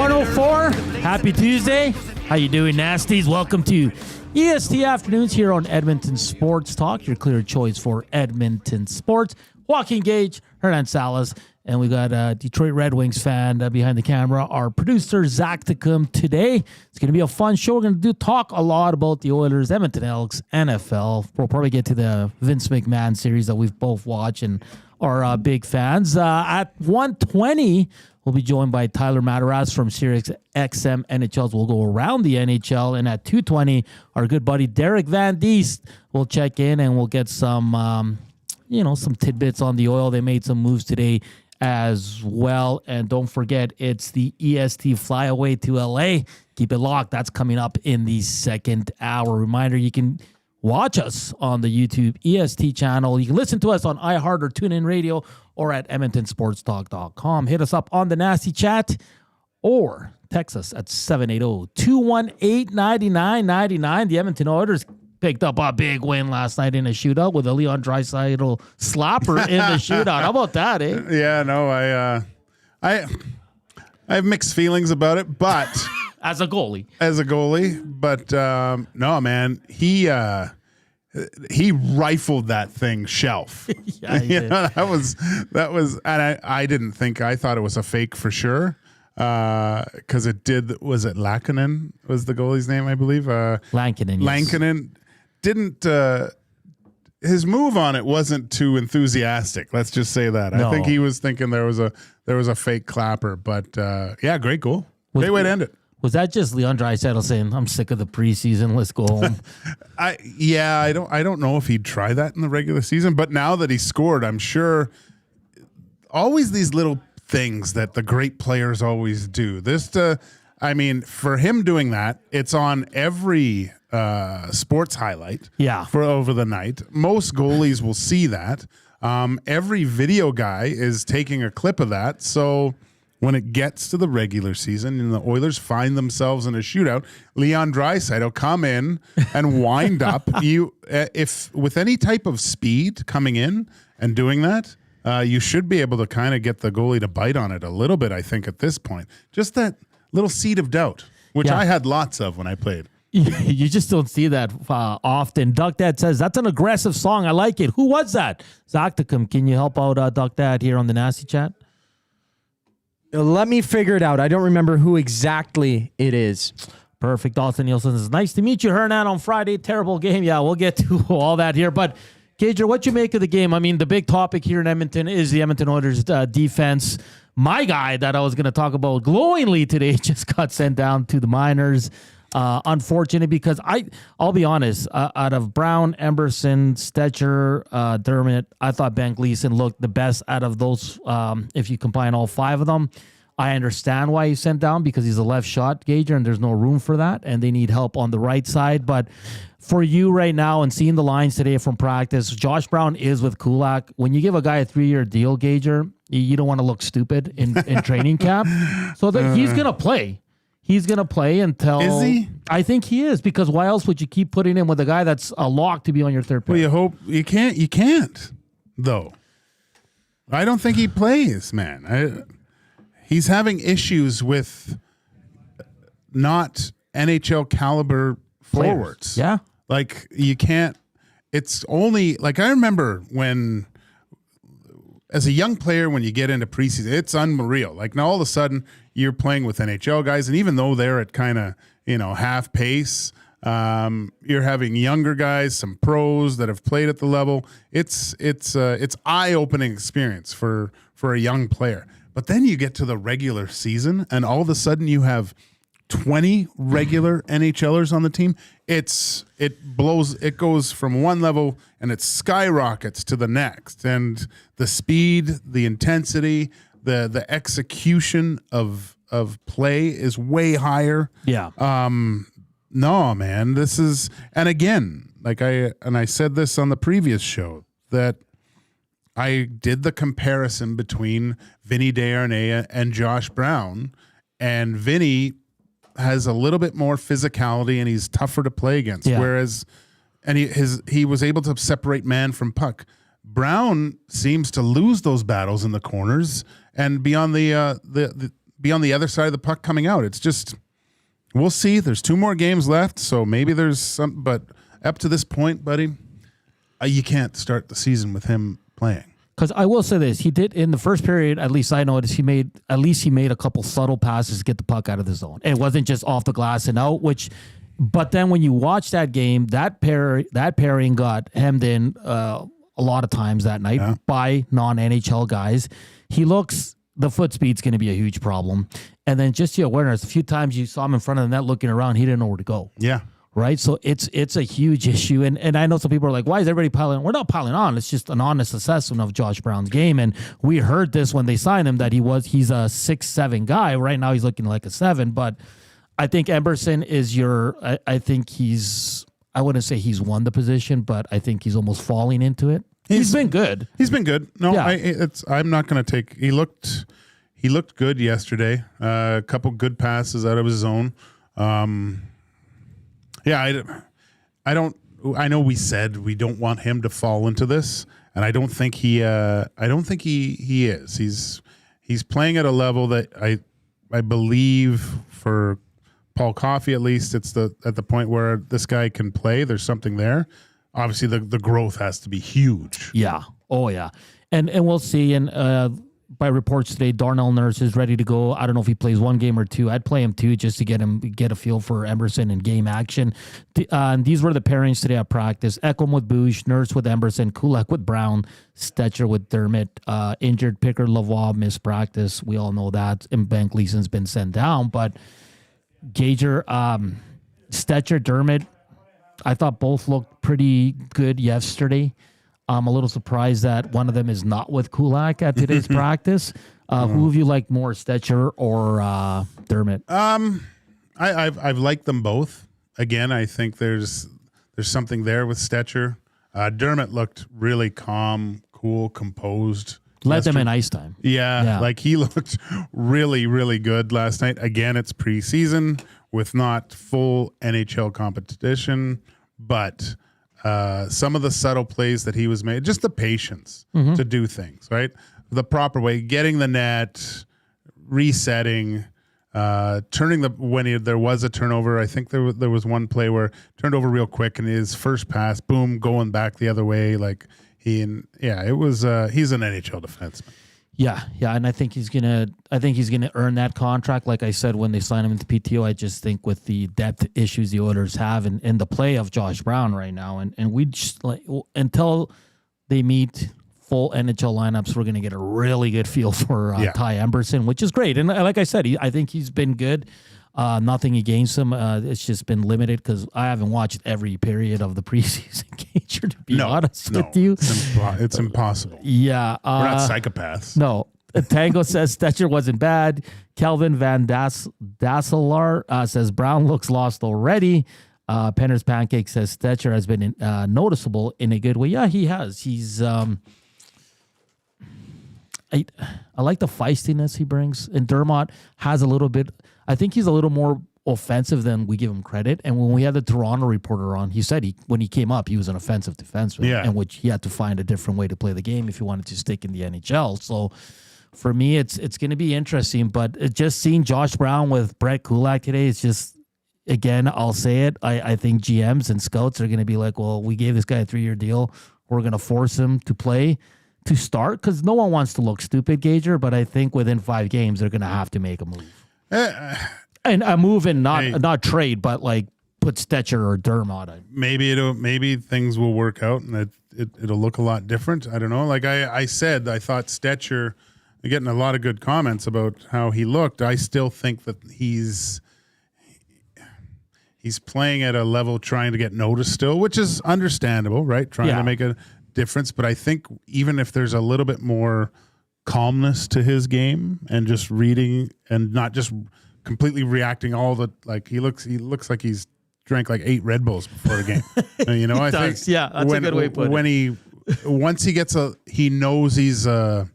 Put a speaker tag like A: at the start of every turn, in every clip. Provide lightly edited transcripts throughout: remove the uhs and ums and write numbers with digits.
A: 1:04. Happy Tuesday. How you doing, Nasties? Welcome to EST Afternoons here on Edmonton Sports Talk, your clear choice for Edmonton sports. Joaquin Gage, Hernan Salas, and we got a Detroit Red Wings fan behind the camera, our producer, Zachticum. Today, it's going to be a fun show. We're going to talk a lot about the Oilers, Edmonton Elks, NFL. We'll probably get to the Vince McMahon series that we've both watched and are big fans. At 1:20, we'll be joined by Tyler Madarasz from Sirius XM-NHL. We'll go around the NHL. And at 2:20, our good buddy Derek Van Diest will check in and we'll get some, some tidbits on the Oil. They made some moves today as well. And don't forget, it's the EST flyaway to LA. Keep it locked. That's coming up in the second hour. Reminder, you can watch us on the YouTube EST channel. You can listen to us on iHeart or TuneIn Radio or at EdmontonSportsTalk.com. Hit us up on the Nasty Chat or text us at 780-218-9999. The Edmonton Oilers picked up a big win last night in a shootout with a Leon Draisaitl slapper in the shootout. How about that, eh?
B: Yeah, no, I have mixed feelings about it, but
A: As a goalie,
B: but no, man, he rifled that thing shelf.
A: Yeah, he did.
B: That was, and I thought it was a fake for sure. Because was it Lankinen was the goalie's name, I believe.
A: Lankinen. Yes.
B: Lankinen didn't. His move on it wasn't too enthusiastic. Let's just say that.
A: No.
B: I think he was thinking there was a fake clapper, but yeah, great goal. Great way to end it.
A: Was that just Leon Draisaitl saying, "I'm sick of the preseason, let's go home"?
B: I don't know if he'd try that in the regular season, but now that he scored, I'm sure. Always these little things that the great players always do. For him doing that, it's on every sports highlight.
A: Yeah.
B: For over the night, most goalies will see that. Every video guy is taking a clip of that. So when it gets to the regular season and the Oilers find themselves in a shootout, Leon Draisaitl come in and wind up. If with any type of speed coming in and doing that, you should be able to kind of get the goalie to bite on it a little bit, I think, at this point. Just that little seed of doubt, which I had lots of when I played.
A: You just don't see that often. Duck Dad says, that's an aggressive song. I like it. Who was that? Zachticum, can you help out Duck Dad here on the Nasty Chat?
C: Let me figure it out. I don't remember who exactly it is.
A: Perfect. Dawson Nielsen says, nice to meet you, Hernan, on Friday. Terrible game. Yeah, we'll get to all that here. But, Gager, what you make of the game? I mean, the big topic here in Edmonton is the Edmonton Oilers defense. My guy that I was going to talk about glowingly today just got sent down to the minors. Unfortunate because I'll be honest, out of Brown, Emberson, Stetcher, Dermott, I thought Ben Gleason looked the best out of those. If you combine all five of them, I understand why he's sent down because he's a left shot Gager and there's no room for that and they need help on the right side. But for you right now and seeing the lines today from practice, Josh Brown is with Kulak. When you give a guy a 3-year deal, Gager, you don't want to look stupid in training camp. So he's going to play. He's going to play until...
B: Is he?
A: I think he is, because why else would you keep putting him with a guy that's a lock to be on your third pair?
B: Well, you hope... You can't, though. I don't think he plays, man. He's having issues with not NHL caliber forwards.
A: Yeah.
B: Like, you can't... It's only... Like, I remember when... As a young player, when you get into preseason, it's unreal. Like, now all of a sudden... You're playing with NHL guys, and even though they're at kind of half pace, you're having younger guys, some pros that have played at the level. It's eye-opening experience for a young player. But then you get to the regular season, and all of a sudden you have 20 regular NHLers on the team. It goes from one level and it skyrockets to the next, and the speed, the intensity. The execution of play is way higher.
A: Yeah.
B: No, man, this is, and again, I said this on the previous show that I did the comparison between Vinny Desharnais and Josh Brown, and Vinny has a little bit more physicality and he's tougher to play against.
A: Yeah.
B: Whereas, and he was able to separate man from puck. Brown seems to lose those battles in the corners and be on the be on the other side of the puck coming out. It's just, we'll see. There's 2 more games left, so maybe there's some. But up to this point, buddy, you can't start the season with him playing.
A: Because I will say this, he did in the first period. At least I noticed he made a couple subtle passes to get the puck out of the zone. It wasn't just off the glass and out. But then when you watch that game, that pairing got hemmed in a lot of times that night by non-NHL guys. The foot speed's going to be a huge problem. And then just the awareness, a few times you saw him in front of the net looking around, he didn't know where to go.
B: Yeah.
A: Right? So it's a huge issue. And I know some people are like, why is everybody piling on? We're not piling on. It's just an honest assessment of Josh Brown's game. And we heard this when they signed him that he's a 6'7" guy. Right now he's looking like a 7. But I think Emberson is I wouldn't say he's won the position, but I think he's almost falling into it. He's been good.
B: He's been good. No,
A: Yeah.
B: I'm not going to take. He looked good yesterday. A couple good passes out of his zone. Yeah, I don't. I know we said we don't want him to fall into this, and I don't think he. I don't think he is. He's playing at a level that I believe for Paul Coffey at least it's at the point where this guy can play. There's something there. Obviously, the growth has to be huge.
A: Yeah. Oh, yeah. And we'll see. And by reports today, Darnell Nurse is ready to go. I don't know if he plays 1 game or 2. I'd play him 2 just to get a feel for Emberson and game action. These were the pairings today at practice. Ekholm with Kubusch, Nurse with Emberson, Kulak with Brown, Stetcher with Dermott. Injured Picker Lavoie missed practice. We all know that. And Ben Gleason's been sent down. But Gager, Stetcher, Dermott, I thought both looked pretty good yesterday. I'm a little surprised that one of them is not with Kulak at today's practice. Who have you liked more, Stetcher or Dermott?
B: I've liked them both. Again, I think there's something there with Stetcher. Dermott looked really calm, cool, composed.
A: Let them in ice time.
B: Yeah, like he looked really, really good last night. Again, it's preseason with not full NHL competition, but some of the subtle plays that he was made, just the patience to do things, right? The proper way, getting the net, resetting, turning there was a turnover. I think there was one play where turned over real quick and his first pass, boom, going back the other way. Like he's an NHL defenseman.
A: Yeah, and I think he's gonna earn that contract. Like I said, when they signed him into PTO, I just think with the depth issues the Oilers have and the play of Josh Brown right now, and we just until they meet full NHL lineups, we're gonna get a really good feel for Ty Emberson, which is great. And like I said, I think he's been good. Nothing against him. It's just been limited because I haven't watched every period of the preseason Gager, to be honest with you.
B: It's impossible.
A: Yeah.
B: We're not psychopaths.
A: No. Tango says Stetcher wasn't bad. Kelvin Van Dasselar says Brown looks lost already. Penner's Pancake says Stetcher has been noticeable in a good way. Yeah, he has. He's I like the feistiness he brings. And Dermott has a little bit. I think he's a little more offensive than we give him credit. And when we had the Toronto reporter on, he said when he came up, he was an offensive defenseman, in which he had to find a different way to play the game if he wanted to stick in the NHL. So for me, it's going to be interesting. But just seeing Josh Brown with Brett Kulak today is just, again, I'll say it. I think GMs and scouts are going to be like, well, we gave this guy a 3-year deal. We're going to force him to play, to start, because no one wants to look stupid, Gager. But I think within 5 games, they're going to have to make a move. And a move and not trade, but like put Stetcher or Dermott.
B: Maybe things will work out and it'll look a lot different. I don't know. Like I said, I thought Stetcher, getting a lot of good comments about how he looked. I still think that he's playing at a level trying to get noticed still, which is understandable, right? Trying to make a difference. But I think even if there's a little bit more calmness to his game and just reading and not just completely reacting he looks like he's drank like 8 Red Bulls before a game. I think
A: that's a good way to put it.
B: Once he knows he's a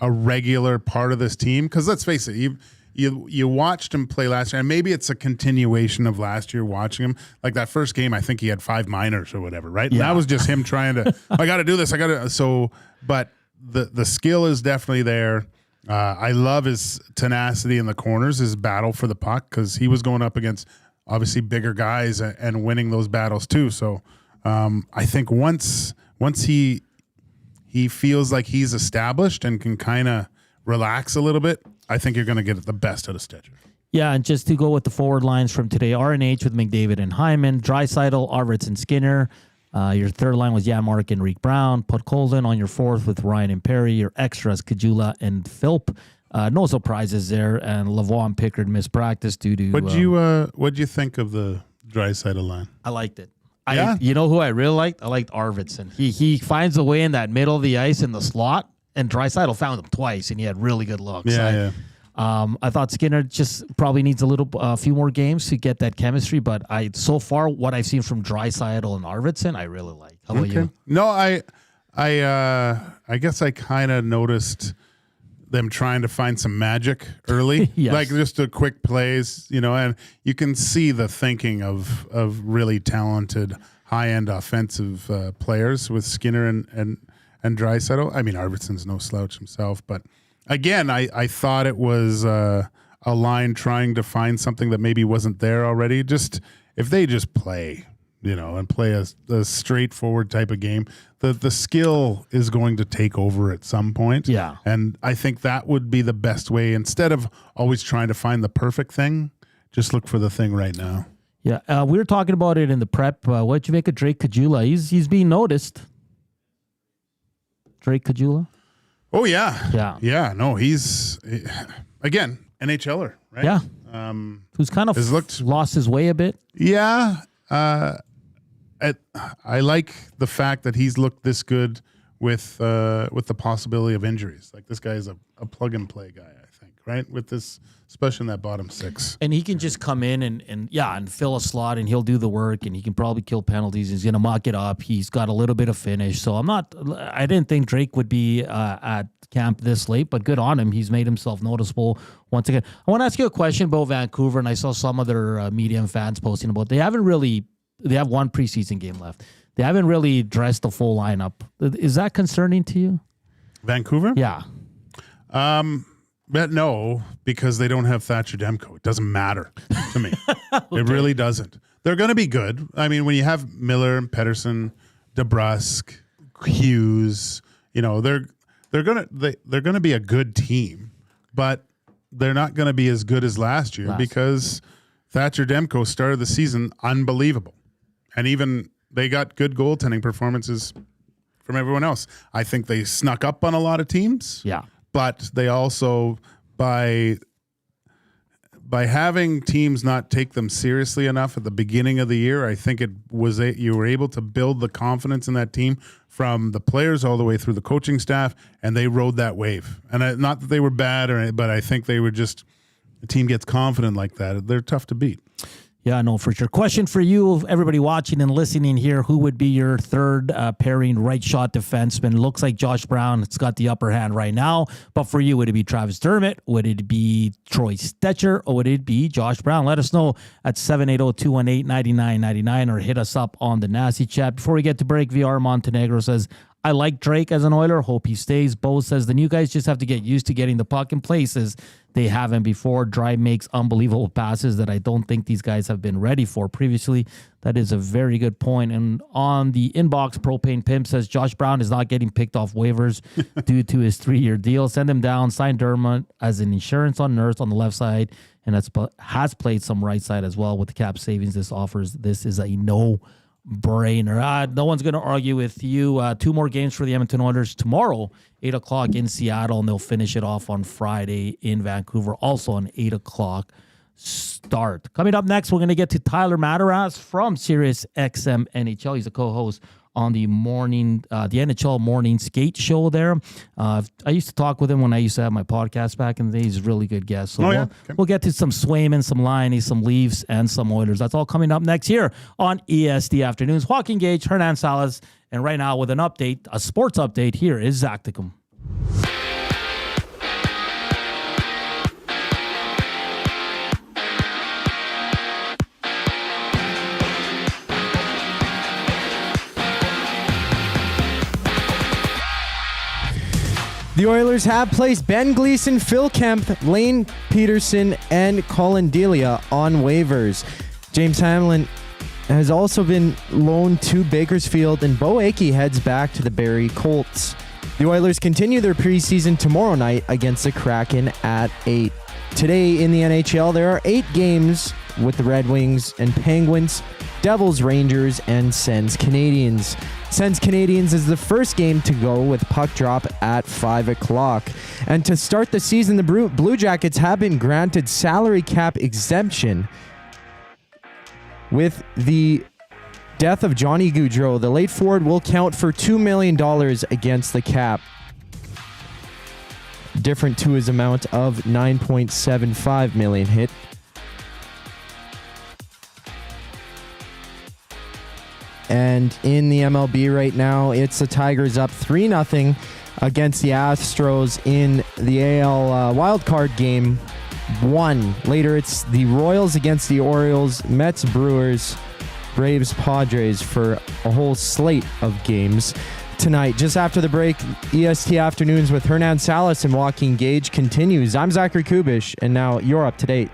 B: regular part of this team, because let's face it, you watched him play last year, and maybe it's a continuation of last year watching him. Like that first game, I think he had 5 minors or whatever, right? And that was just him trying to, I got to do this. But the skill is definitely there. I love his tenacity in the corners, his battle for the puck, because he was going up against obviously bigger guys and winning those battles too. So I think once he feels like he's established and can kind of relax a little bit, I think you're going to get the best out of Stecher.
A: Yeah, and just to go with the forward lines from today, RNH with McDavid and Hyman, Draisaitl, Arvids, and Skinner. Your third line was Janmark and Reek Brown. Put Colden on your fourth with Ryan and Perry. Your extras, Kajula and Philp. No surprises there. And Lavoie and Pickard missed practice due to...
B: What'd you think of the Draisaitl line?
A: I liked it.
B: Yeah?
A: You know who I really liked? I liked Arvidsson. He finds a way in that middle of the ice in the slot, and Draisaitl found him twice, and he had really good looks.
B: Yeah.
A: I thought Skinner just probably needs a few more games to get that chemistry, but so far what I've seen from Draisaitl and Arvidsson, I really like. How about you?
B: No, I guess I kind of noticed them trying to find some magic early,
A: Yes.
B: like just the quick plays, and you can see the thinking of really talented high-end offensive players with Skinner and Draisaitl. I mean, Arvidsson's no slouch himself, but again, I thought it was a line trying to find something that maybe wasn't there already. Just if they just play, and play a straightforward type of game, the skill is going to take over at some point.
A: Yeah. And
B: I think that would be the best way. Instead of always trying to find the perfect thing, just look for the thing right now.
A: Yeah, we were talking about it in the prep. What'd you make of Drake Kajula? He's being noticed. Drake Kajula?
B: Oh, yeah.
A: Yeah.
B: Yeah, no, he's, again, NHLer, right?
A: Yeah. Who's kind of lost his way a bit.
B: Yeah. I like the fact that he's looked this good with the possibility of injuries. Like, this guy is a plug-and-play guy, I think, right? With this, especially in that bottom six.
A: And he can just come in and fill a slot, and he'll do the work, and he can probably kill penalties. He's going to muck it up. He's got a little bit of finish. So I didn't think Drake would be at camp this late, but good on him. He's made himself noticeable once again. I want to ask you a question about Vancouver, and I saw some other media and fans posting about they have one preseason game left. They haven't really dressed the full lineup. Is that concerning to you?
B: Vancouver?
A: Yeah.
B: But no, because they don't have Thatcher Demko. It doesn't matter to me. Okay. It really doesn't. They're going to be good. I mean, when you have Miller and Pettersson, DeBrusk, Hughes, they're gonna be a good team, but they're not going to be as good as last year because Thatcher Demko started the season unbelievable, and even they got good goaltending performances from everyone else. I think they snuck up on a lot of teams.
A: Yeah.
B: But they also, by having teams not take them seriously enough at the beginning of the year, I think you were able to build the confidence in that team from the players all the way through the coaching staff, and they rode that wave. And not that they were bad, but I think they were just, a team gets confident like that, they're tough to beat.
A: Yeah, no, for sure. Question for you, everybody watching and listening here, who would be your third pairing right shot defenseman? Looks like Josh Brown has got the upper hand right now, but for you, would it be Travis Dermott? Would it be Troy Stecher? Or would it be Josh Brown? Let us know at 780-218-9999 or hit us up on the Nasty Chat. Before we get to break, VR Montenegro says, I like Drake as an Oiler. Hope he stays. Bo says the new guys just have to get used to getting the puck in places they haven't before. Dry makes unbelievable passes that I don't think these guys have been ready for previously. That is a very good point. And on the inbox, Propane Pimp says Josh Brown is not getting picked off waivers due to his 3-year deal. Send him down. Sign Dermott as an insurance on Nurse on the left side, and has played some right side as well with the cap savings this offers. This is a no-brainer. No one's going to argue with you. 2 more games for the Edmonton Oilers tomorrow, 8 o'clock in Seattle, and they'll finish it off on Friday in Vancouver, also an 8 o'clock start. Coming up next, we're going to get to Tyler Madarasz from Sirius XM-NHL. He's a co-host on the NHL morning skate show there. I used to talk with him when I used to have my podcast back in the day. He's a really good guest. So we'll get to some Swayman, some Liney, some Leafs, and some Oilers. That's all coming up next here on EST Afternoons. Joaquin Gage, Hernan Salas, and right now with an update, a sports update, here is Zachticum.
C: The Oilers have placed Ben Gleason, Phil Kemp, Lane Peterson, and Colin Delia on waivers. James Hamlin has also been loaned to Bakersfield, and Bo Akey heads back to the Barrie Colts. The Oilers continue their preseason tomorrow night against the Kraken at 8. Today in the NHL, there are 8 games with the Red Wings and Penguins, Devils, Rangers, and Sens Canadiens. Sens Canadiens is the first game to go with puck drop at 5 o'clock. And to start the season, the Blue Jackets have been granted salary cap exemption with the death of Johnny Gaudreau. The late forward will count for $2 million against the cap, different to his amount of $9.75 million hit. And in the MLB right now, it's the Tigers up 3-0 against the Astros in the AL wildcard game 1. Later, it's the Royals against the Orioles, Mets, Brewers, Braves, Padres for a whole slate of games tonight. Just after the break, EST Afternoons with Hernan Salas and Joaquin Gage continues. I'm Zachary Kubusch, and now you're up to date.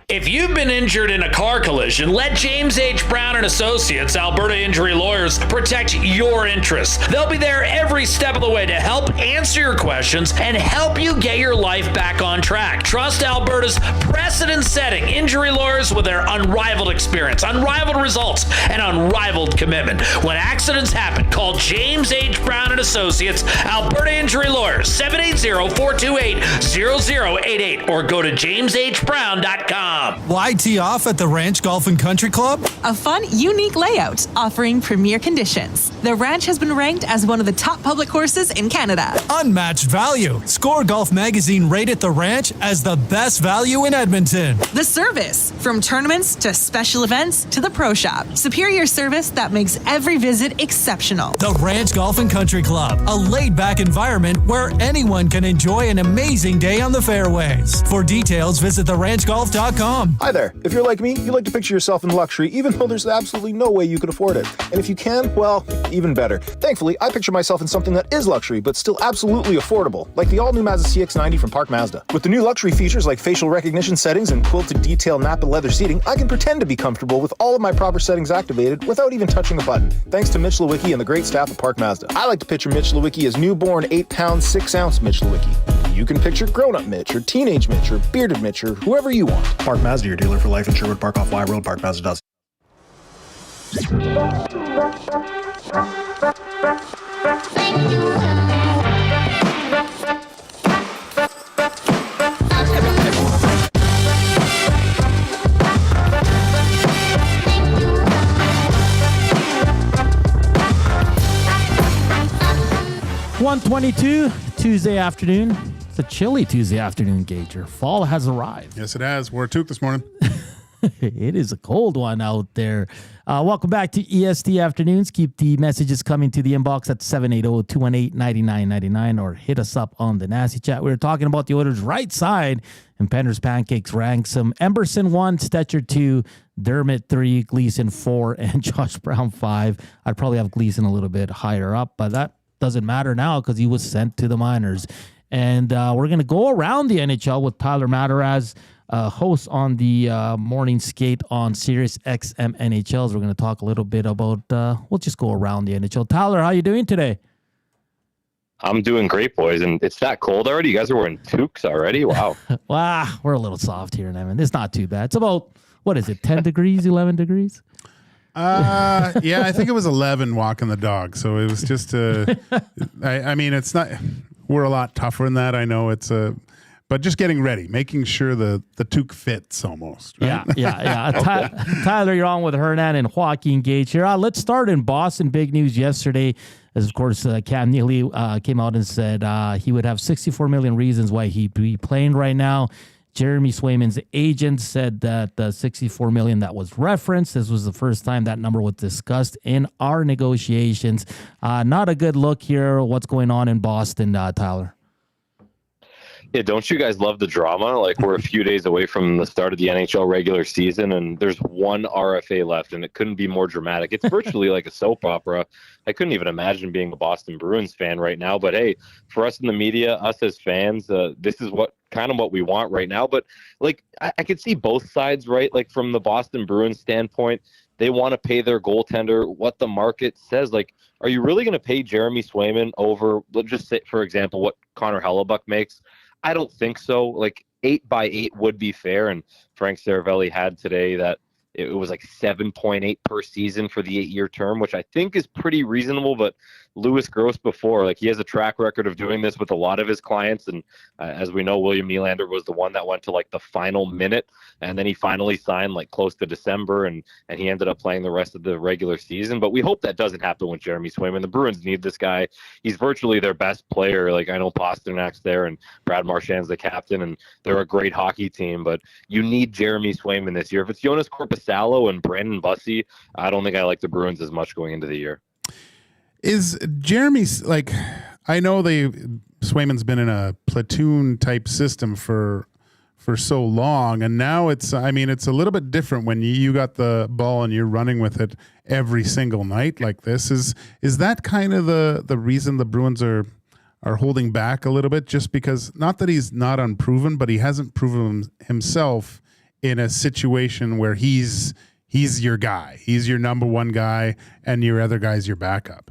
D: If you've been injured in a car collision, let James H. Brown and Associates, Alberta Injury Lawyers, protect your interests. They'll be there every step of the way to help answer your questions and help you get your life back on track. Trust Alberta's precedent-setting injury lawyers with their unrivaled experience, unrivaled results, and unrivaled commitment. When accidents happen, call James H. Brown and Associates, Alberta Injury Lawyers, 780-428-0088, or go to jameshbrown.com.
E: Why tee off at the Ranch Golf and Country Club?
F: A fun, unique layout offering premier conditions. The Ranch has been ranked as one of the top public courses in Canada.
E: Unmatched value. Score Golf Magazine rated the Ranch as the best value in Edmonton.
F: The service, from tournaments to special events to the pro shop. Superior service that makes every visit exceptional.
E: The Ranch Golf and Country Club, a laid-back environment where anyone can enjoy an amazing day on the fairways. For details, visit theranchgolf.com.
G: Hi there. If you're like me, you like to picture yourself in luxury, even though there's absolutely no way you could afford it. And if you can, well, even better. Thankfully, I picture myself in something that is luxury, but still absolutely affordable, like the all-new Mazda CX-90 from Park Mazda. With the new luxury features like facial recognition settings and quilted detail Napa leather seating, I can pretend to be comfortable with all of my proper settings activated without even touching a button, thanks to Mitch Lewicki and the great staff at Park Mazda. I like to picture Mitch Lewicki as newborn 8-pound, 6-ounce Mitch Lewicki. You can picture grown-up Mitch, or teenage Mitch, or bearded Mitch, or whoever you want.
H: Park Mazda, your dealer for life in Sherwood Park off Y Road. Park Mazda does.
A: .122 Tuesday afternoon. It's a chilly Tuesday afternoon, Gager. Fall has arrived.
B: Yes, it has. Wore a toque this morning.
A: It is a cold one out there. Welcome back to EST Afternoons. Keep the messages coming to the inbox at 780-218-9999 or hit us up on the Nasty Chat. We were talking about the Oilers' right side, and Pender's Pancakes ranked some Emberson 1, Stetcher 2, Dermott 3, Gleason 4, and Josh Brown 5. I'd probably have Gleason a little bit higher up, but that doesn't matter now because he was sent to the minors. And we're going to go around the NHL with Tyler Madarasz, host on the morning skate on Sirius XM-NHLs. We're going to talk a little bit about, we'll just go around the NHL. Tyler, how you doing today?
I: I'm doing great, boys. And it's that cold already? You guys are wearing toques already? Wow.
A: Wow, we're a little soft here in Edmonton. It's not too bad. It's about, what is it, 10 degrees, 11 degrees?
B: Yeah, I think it was 11 walking the dog. So it was just, I mean, it's not, we're a lot tougher than that. I know it's but just getting ready, making sure the toque fits almost. Right?
A: Yeah. Tyler, you're on with Hernan and Joaquin Gage here. Let's start in Boston. Big news yesterday, as of course Cam Neely came out and said he would have 64 million reasons why he'd be playing right now. Jeremy Swayman's agent said that the 64 million that was referenced, this was the first time that number was discussed in our negotiations. Not a good look here. What's going on in Boston, Tyler?
I: Yeah, don't you guys love the drama? Like, we're a few days away from the start of the NHL regular season, and there's one RFA left, and it couldn't be more dramatic. It's virtually like a soap opera. I couldn't even imagine being a Boston Bruins fan right now. But hey, for us in the media, us as fans, this is what we want right now. But like, I could see both sides, right? Like, from the Boston Bruins standpoint, they want to pay their goaltender what the market says. Like, are you really going to pay Jeremy Swayman over, let's just say, for example, what Connor Hellebuck makes? I don't think so. Like, 8x8 would be fair. And Frank Saravelli had today that it was like 7.8 per season for the 8-year term, which I think is pretty reasonable. But Louis Gross before, like, he has a track record of doing this with a lot of his clients. And as we know, William Nylander was the one that went to like the final minute, and then he finally signed like close to December, and he ended up playing the rest of the regular season. But we hope that doesn't happen with Jeremy Swayman. The Bruins need this guy. He's virtually their best player. Like, I know Pasternak's there and Brad Marchand's the captain, and they're a great hockey team, but you need Jeremy Swayman this year. If it's Jonas Korpisalo and Brandon Bussey, I don't think I like the Bruins as much going into the year.
B: Is Jeremy's, like, I know Swayman's been in a platoon type system for so long, and now it's a little bit different when you got the ball and you're running with it every single night like this. Is that kind of the reason the Bruins are holding back a little bit, just because, not that he's not unproven, but he hasn't proven himself in a situation where he's your guy, he's your number one guy, and your other guy's your backup?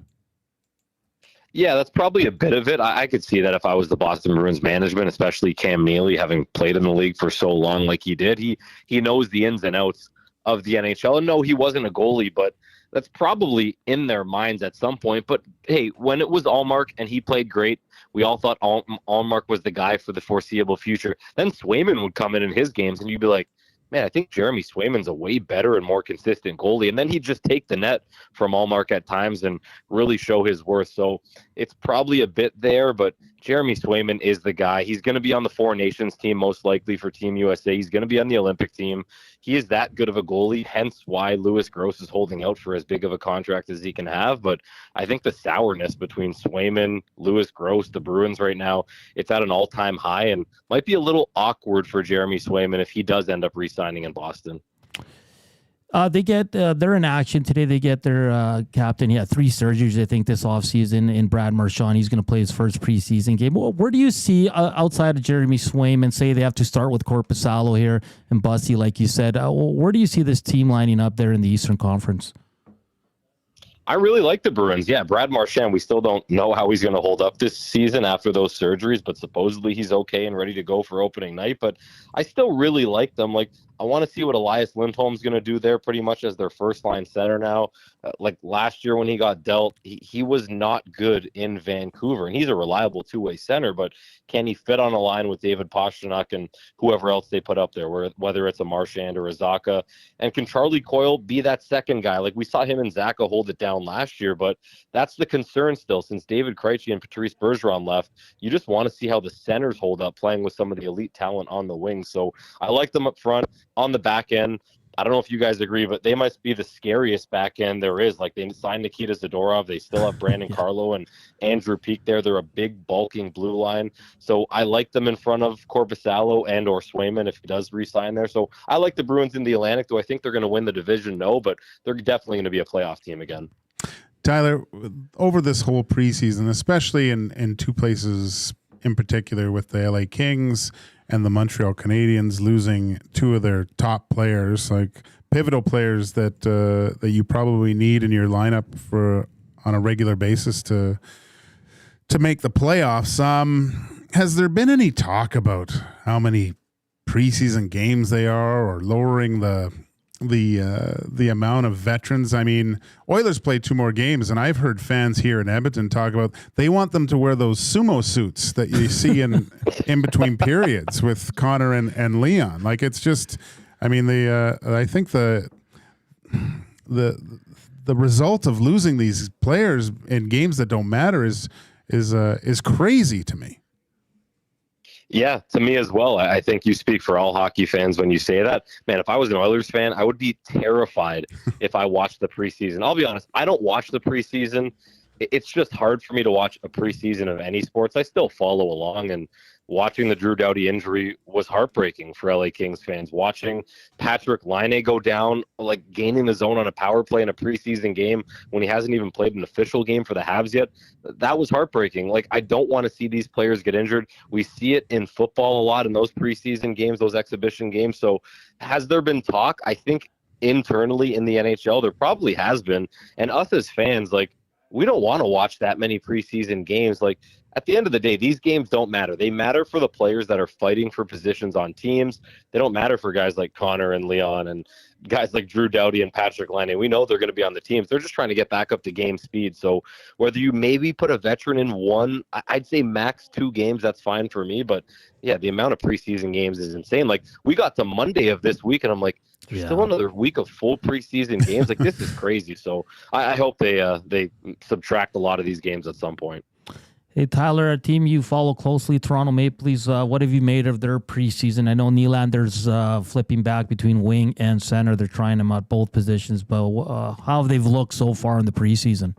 I: Yeah, that's probably a bit of it. I could see that if I was the Boston Bruins management, especially Cam Neely, having played in the league for so long like he did. He knows the ins and outs of the NHL. And no, he wasn't a goalie, but that's probably in their minds at some point. But hey, when it was Allmark and he played great, we all thought Allmark was the guy for the foreseeable future. Then Swayman would come in his games, and you'd be like, man, I think Jeremy Swayman's a way better and more consistent goalie. And then he'd just take the net from Allmark at times and really show his worth. So it's probably a bit there, but Jeremy Swayman is the guy. He's going to be on the Four Nations team, most likely for Team USA. He's going to be on the Olympic team. He is that good of a goalie, hence why Louis Gross is holding out for as big of a contract as he can have. But I think the sourness between Swayman, Louis Gross, the Bruins right now, it's at an all-time high, and might be a little awkward for Jeremy Swayman if he does end up re-signing in Boston.
A: They're in action today. They get their captain. He had 3 surgeries, I think, this offseason in Brad Marchand. He's going to play his first preseason game. Where do you see, outside of Jeremy Swayman, say they have to start with Korpisalo here and Bussey, like you said, where do you see this team lining up there in the Eastern Conference?
I: I really like the Bruins. Yeah, Brad Marchand, we still don't know how he's going to hold up this season after those surgeries, but supposedly he's okay and ready to go for opening night. But I still really like them. Like, I want to see what Elias Lindholm's going to do there, pretty much as their first-line center now. Like last year when he got dealt, he was not good in Vancouver, and he's a reliable two-way center, but can he fit on a line with David Pastrnak and whoever else they put up there, whether it's a Marchand or a Zacha? And can Charlie Coyle be that second guy? Like, we saw him and Zacha hold it down last year, but that's the concern still. Since David Krejci and Patrice Bergeron left, you just want to see how the centers hold up playing with some of the elite talent on the wing. So I like them up front. On the back end, I don't know if you guys agree, but they must be the scariest back end there is. Like, they signed Nikita Zadorov. They still have Brandon Carlo and Andrew Peak there. They're a big, bulking blue line. So I like them in front of Korpisalo and or Swayman if he does re-sign there. So I like the Bruins in the Atlantic. Do I think they're going to win the division? No, but they're definitely going to be a playoff team again.
B: Tyler, over this whole preseason, especially in 2 places in particular with the LA Kings and the Montreal Canadiens losing 2 of their top players, like pivotal players that you probably need in your lineup on a regular basis to make the playoffs. Has there been any talk about how many preseason games they are, or lowering the amount of veterans? I mean, Oilers play 2 more games, and I've heard fans here in Edmonton talk about they want them to wear those sumo suits that you see in between periods with Connor and Leon. Like, it's just, I mean, I think the result of losing these players in games that don't matter is crazy to me.
I: Yeah, to me as well. I think you speak for all hockey fans when you say that. Man, if I was an Oilers fan, I would be terrified if I watched the preseason. I'll be honest, I don't watch the preseason it's just hard for me to watch a preseason of any sports. I still follow along, and watching the Drew Doughty injury was heartbreaking for LA Kings fans. Watching Patrick Laine go down, like gaining the zone on a power play in a preseason game when he hasn't even played an official game for the Habs yet, that was heartbreaking. Like, I don't want to see these players get injured. We see it in football a lot in those preseason games, those exhibition games. So has there been talk? I think internally in the NHL, there probably has been. And us as fans, like, we don't want to watch that many preseason games. Like, at the end of the day, these games don't matter. They matter for the players that are fighting for positions on teams. They don't matter for guys like Connor and Leon and guys like Drew Doughty and Patrick Laine. We know they're going to be on the teams. They're just trying to get back up to game speed. So whether you maybe put a veteran in one, I'd say max 2 games, that's fine for me. But yeah, the amount of preseason games is insane. Like, we got to Monday of this week, and I'm like, there's still another week of full preseason games. Like, this is crazy. So I hope they subtract a lot of these games at some point.
A: Hey, Tyler, a team you follow closely, Toronto Maple Leafs, what have you made of their preseason? I know Nylander's flipping back between wing and center. They're trying him at both positions, but how have they looked so far in the preseason?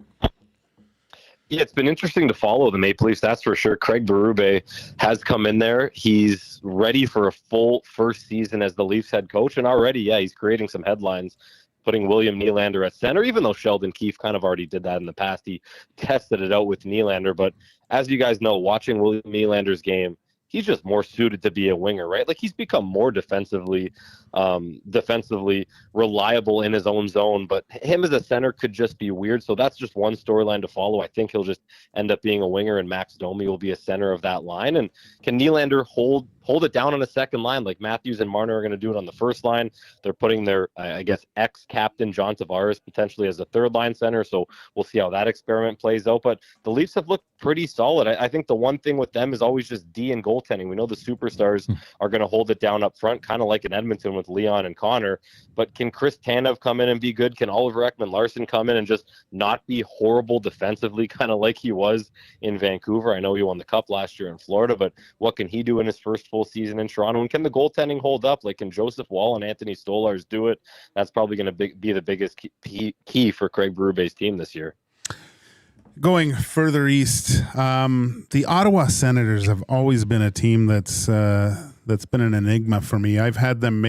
I: Yeah, it's been interesting to follow the Maple Leafs, that's for sure. Craig Berube has come in there. He's ready for a full first season as the Leafs head coach, and already, he's creating some headlines, putting William Nylander at center, even though Sheldon Keefe kind of already did that in the past. He tested it out with Nylander, but as you guys know, watching William Nylander's game, he's just more suited to be a winger, right? Like, he's become more defensively reliable in his own zone, but him as a center could just be weird. So that's just one storyline to follow. I think he'll just end up being a winger, and Max Domi will be a center of that line. And can Nylander hold it down on a second line like Matthews and Marner are going to do it on the first line? They're putting their, I guess, ex-captain John Tavares potentially as a third line center. So we'll see how that experiment plays out. But the Leafs have looked pretty solid. I think the one thing with them is always just D and goaltending. We know the superstars are going to hold it down up front, kind of like in Edmonton with Leon and Connor. But can Chris Tanev come in and be good? Can Oliver Ekman-Larsson come in and just not be horrible defensively, kind of like he was in Vancouver? I know he won the Cup last year in Florida, but what can he do in his first full season in Toronto? And can the goaltending hold up? Like, can Joseph Wall and Anthony Stolarz do it? That's probably going to be the biggest key for Craig Berube's team this year.
B: Going further east, the Ottawa Senators have always been a team that's been an enigma for me. I've had them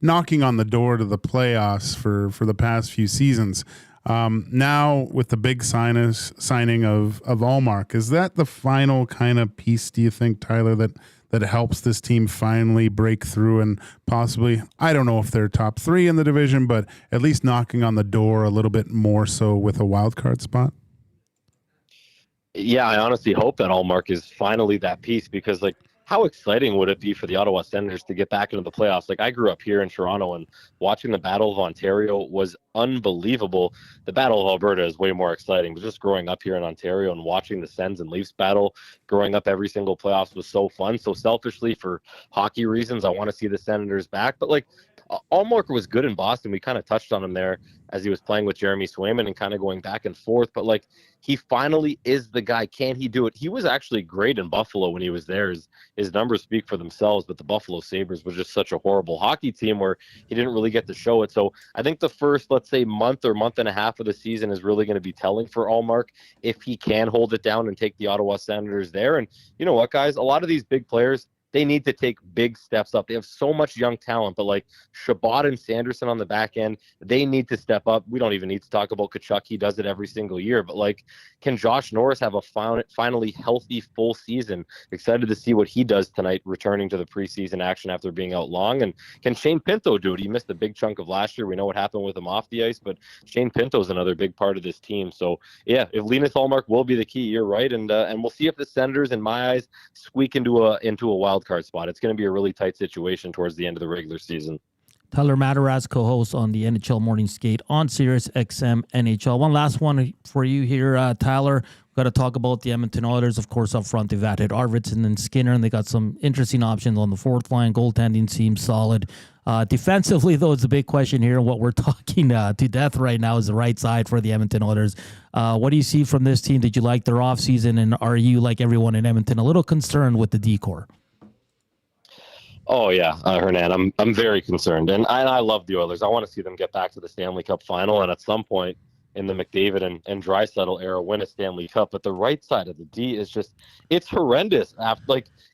B: knocking on the door to the playoffs for the past few seasons. Now with the big signing of Ullmark, is that the final kind of piece, do you think, Tyler, that helps this team finally break through and possibly, I don't know if they're top 3 in the division, but at least knocking on the door a little bit more so with a wild card spot?
I: Yeah, I honestly hope that Ullmark is finally that piece, because, like, how exciting would it be for the Ottawa Senators to get back into the playoffs? Like, I grew up here in Toronto, and watching the Battle of Ontario was unbelievable. The Battle of Alberta is way more exciting, but just growing up here in Ontario and watching the Sens and Leafs battle, growing up every single playoffs was so fun. So selfishly, for hockey reasons, I want to see the Senators back. But, like, Ullmark was good in Boston. We kind of touched on him there as he was playing with Jeremy Swayman and kind of going back and forth. But, like, he finally is the guy. Can he do it? He was actually great in Buffalo when he was there. His numbers speak for themselves, but the Buffalo Sabres was just such a horrible hockey team where he didn't really get to show it. So I think the first, let's say, month or month and a half of the season is really going to be telling for Ullmark if he can hold it down and take the Ottawa Senators there. And you know what, guys? A lot of these big players, they need to take big steps up. They have so much young talent, but like Shabbat and Sanderson on the back end, they need to step up. We don't even need to talk about Tkachuk. He does it every single year. But like, can Josh Norris have a finally healthy full season? Excited to see what he does tonight, returning to the preseason action after being out long. And can Shane Pinto do it? He missed a big chunk of last year. We know what happened with him off the ice, but Shane Pinto is another big part of this team. So yeah, if Linus Ullmark will be the key, you're right. And we'll see if the Senators, in my eyes, squeak into a wild card spot. It's going to be a really tight situation towards the end of the regular season.
A: Tyler Madarasz, co-host on the NHL Morning Skate on Sirius XM-NHL. One last one for you here, Tyler. We've got to talk about the Edmonton Oilers. Of course, up front, they've added Arvidsson and Skinner, and they got some interesting options on the fourth line. Goaltending seems solid. Defensively, though, it's a big question here. What we're talking to death right now is the right side for the Edmonton Oilers. What do you see from this team? Did you like their offseason, and are you, like everyone in Edmonton, a little concerned with the decor?
I: Oh yeah, Hernan, I'm very concerned, and I love the Oilers. I want to see them get back to the Stanley Cup final, and at some point, in the McDavid and Draisaitl era win a Stanley Cup. But the right side of the D is just, it's horrendous.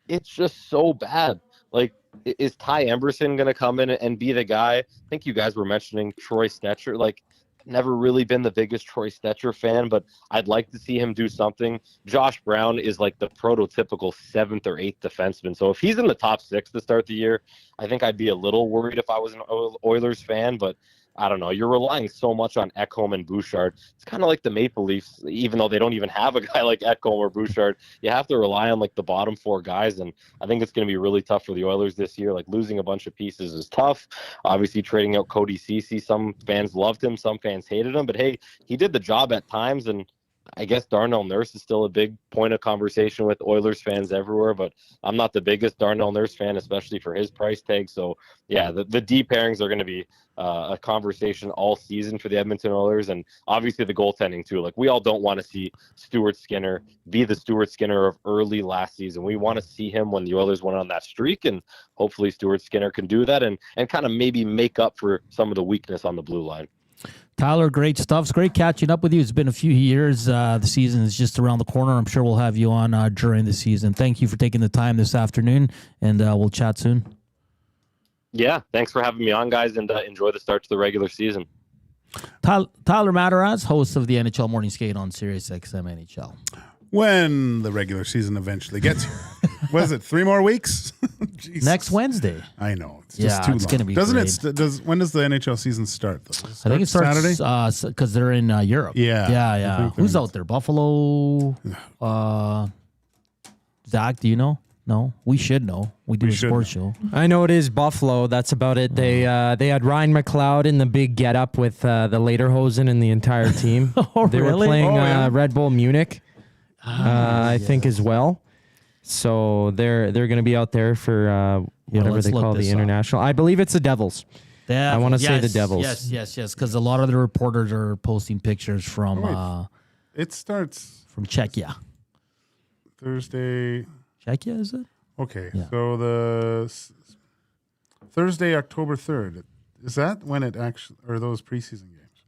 I: It's just so bad. Like, is Ty Emberson going to come in and be the guy? I think you guys were mentioning Troy Stetcher. Like, never really been the biggest Troy Stetcher fan, but I'd like to see him do something. Josh Brown is like the prototypical 7th or 8th defenseman. So if he's in the top 6 to start the year, I think I'd be a little worried if I was an Oilers fan, but I don't know. You're relying so much on Ekholm and Bouchard. It's kind of like the Maple Leafs, even though they don't even have a guy like Ekholm or Bouchard. You have to rely on like the bottom 4 guys, and I think it's going to be really tough for the Oilers this year. Like, losing a bunch of pieces is tough. Obviously, trading out Cody Ceci, some fans loved him, some fans hated him, but hey, he did the job at times, and I guess Darnell Nurse is still a big point of conversation with Oilers fans everywhere, but I'm not the biggest Darnell Nurse fan, especially for his price tag. So, yeah, the D pairings are going to be a conversation all season for the Edmonton Oilers, and obviously the goaltending too. Like, we all don't want to see Stuart Skinner be the Stuart Skinner of early last season. We want to see him when the Oilers went on that streak, and hopefully Stuart Skinner can do that and kind of maybe make up for some of the weakness on the blue line.
A: Tyler, great stuff. It's great catching up with you. It's been a few years. The season is just around the corner. I'm sure we'll have you on during the season. Thank you for taking the time this afternoon, and we'll chat soon.
I: Yeah, thanks for having me on, guys, and enjoy the start to the regular season.
A: Tyler Madarasz, host of the NHL Morning Skate on Sirius XM-NHL.
B: When the regular season eventually gets here. Was it 3 more weeks?
A: Next Wednesday.
B: I know. It's just too long.
A: It's going to be
B: Doesn't
A: great.
B: When does the NHL season start, though?
A: I think it starts Saturday because they're in Europe.
B: Yeah.
A: Who's out there? Buffalo? Zach, do you know? No, we should know. We do a sports show.
C: I know it is Buffalo. That's about it. They had Ryan McLeod in the big getup with the Lederhosen and the entire team. They were playing Red Bull Munich, I think, as well. So they're going to be out there for whatever they call the international. I believe it's the Devils. I want to say the Devils.
A: Yes. Because a lot of the reporters are posting pictures from.
B: It starts
A: from Czechia.
B: Thursday.
A: Czechia, is it?
B: Okay, so the Thursday, October 3rd. Is that when it actually, or those preseason games?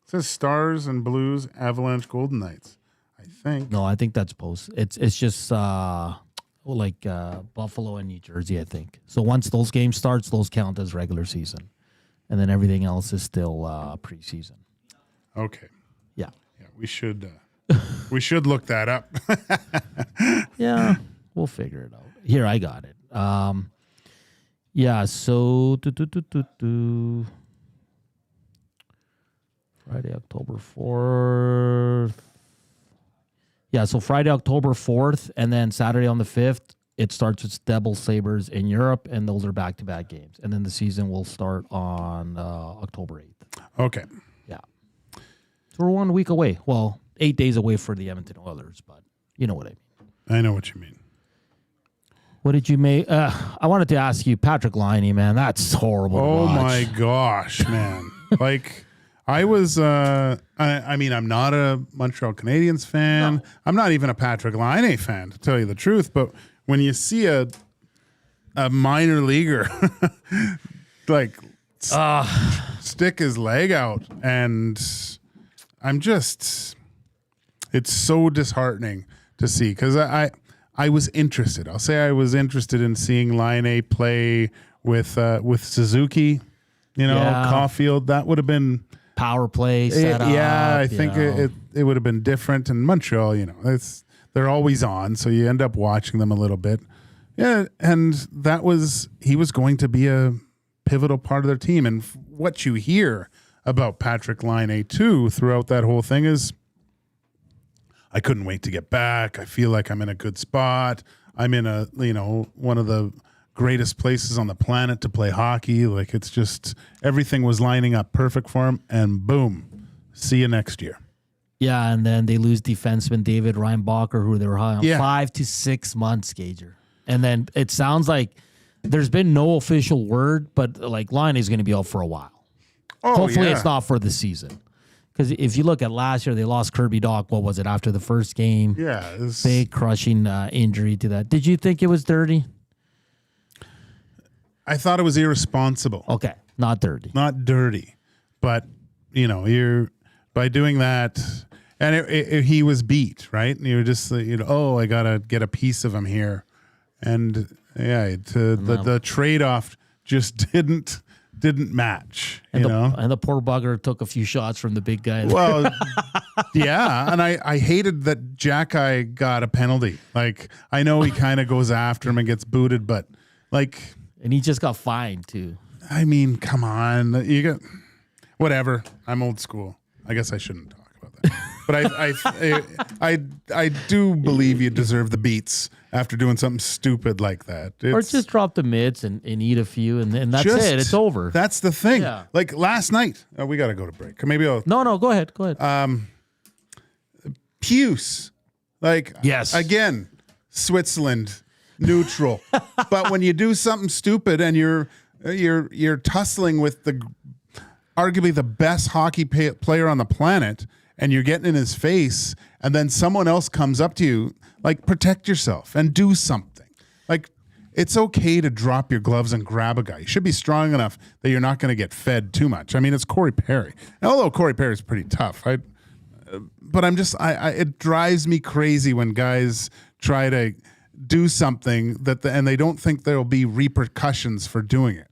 B: It says Stars and Blues, Avalanche, Golden Knights, I think.
A: No, I think that's post. It's just Buffalo and New Jersey, I think. So once those games starts, those count as regular season. And then everything else is still preseason.
B: Okay.
A: Yeah,
B: we should... we should look that up.
A: Yeah, we'll figure it out. Here, I got it. So Friday, October 4th. Yeah, so Friday, October 4th, and then Saturday on the 5th, it starts with Devils Sabres in Europe, and those are back-to-back games. And then the season will start on October 8th.
B: Okay.
A: Yeah. So we're 1 week away. Well, 8 days away for the Edmonton Oilers, but you know what I mean.
B: I know what you mean.
A: What did you make? I wanted to ask you, Patrick Laine, man, that's horrible.
B: Oh my gosh, man! Like, I was. I mean, I'm not a Montreal Canadiens fan. No. I'm not even a Patrick Laine fan, to tell you the truth. But when you see a minor leaguer like stick his leg out, and I'm just. It's so disheartening to see because I was interested. I'll say I was interested in seeing Laine play with Suzuki, Caulfield. That would have been
A: power play set up.
B: Yeah, I think it would have been different. In Montreal, they're always on, so you end up watching them a little bit. Yeah, and he was going to be a pivotal part of their team. And what you hear about Patrick Laine too throughout that whole thing is, I couldn't wait to get back. I feel like I'm in a good spot. I'm in one of the greatest places on the planet to play hockey. Like, it's just everything was lining up perfect for him, and boom, see you next year.
A: Yeah, and then they lose defenseman David Reinbacher, who they were high on 5 to 6 months, Gager. And then it sounds like there's been no official word, but like Laine is going to be out for a while. Hopefully it's not for the season. Because if you look at last year, they lost Kirby Dach. What was it, after the first game?
B: Yeah.
A: Big crushing injury to that. Did you think it was dirty?
B: I thought it was irresponsible.
A: Okay, not dirty.
B: Not dirty. But you're by doing that, and he was beat, right? And you were just, oh, I gotta get a piece of him here, and the trade off just didn't match,
A: and the poor bugger took a few shots from the big guy.
B: Well, yeah, and I hated that Jacki got a penalty. Like, I know he kind of goes after him and gets booted, but
A: and he just got fined too.
B: I mean, come on, you got whatever. I'm old school. I guess I shouldn't talk about that, but I do believe you deserve the beats after doing something stupid like that.
A: Or just drop the mitts and eat a few, and that's it. It's over.
B: That's the thing.
A: Yeah.
B: Like last night, we got to go to break. Maybe I'll.
A: No, go ahead.
B: Puce,
A: yes,
B: again, Switzerland neutral. But when you do something stupid and you're tussling with arguably the best hockey player on the planet, and you're getting in his face, and then someone else comes up to you, protect yourself and do something. It's okay to drop your gloves and grab a guy. You should be strong enough that you're not going to get fed too much. I mean, it's Corey Perry. And although Corey Perry's pretty tough, but it drives me crazy when guys try to do something and they don't think there'll be repercussions for doing it.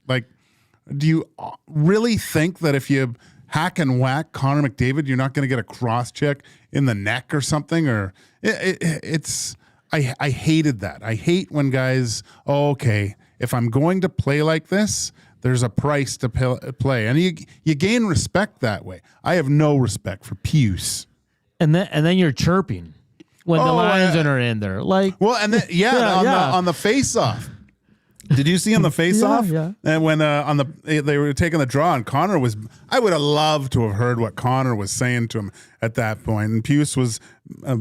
B: Do you really think that if you hack and whack Connor McDavid, you're not going to get a cross check in the neck or something? Or I hated that. I hate when guys, okay, if I'm going to play like this, there's a price to play, and you gain respect that way. I have no respect for Puce.
A: And then you're chirping when the linesmen are in there,
B: and then on the face-off. Did you see on the face-off?
A: Yeah.
B: And when they were taking the draw, and Connor was, I would have loved to have heard what Connor was saying to him at that point, and Puce was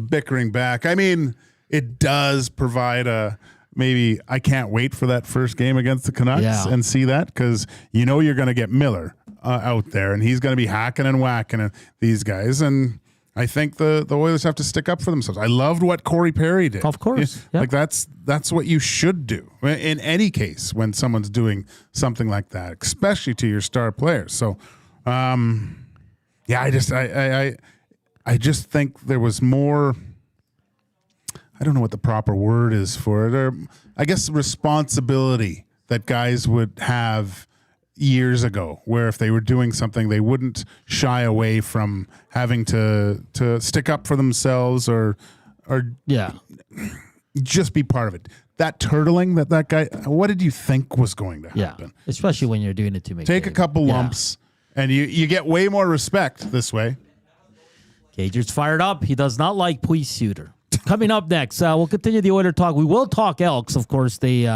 B: bickering back. I mean, it does provide maybe I can't wait for that first game against the Canucks and see that, because you're going to get Miller out there, and he's going to be hacking and whacking these guys, and I think the Oilers have to stick up for themselves. I loved what Corey Perry did.
A: Of course.
B: Yep. That's what you should do in any case when someone's doing something like that, especially to your star players. So, I just think there was more, I don't know what the proper word is for it, or I guess responsibility that guys would have years ago, where if they were doing something, they wouldn't shy away from having to stick up for themselves or just be part of it. That turtling that guy, what did you think was going to happen?
A: Especially when you're doing it to make
B: a couple lumps, and you get way more respect this way.
A: Gager's fired up. He does not like Puce shooter. Coming up next, we'll continue the Oiler talk. We will talk Elks, of course. They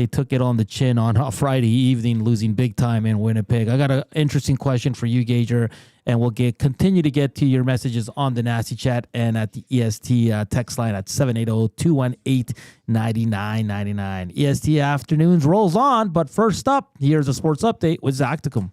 A: took it on the chin on Friday evening, losing big time in Winnipeg. I got an interesting question for you, Gager, and we'll continue to get to your messages on the Nasty Chat and at the EST text line at 780-218-9999. EST Afternoons rolls on, but first up, here's a sports update with Zachticum.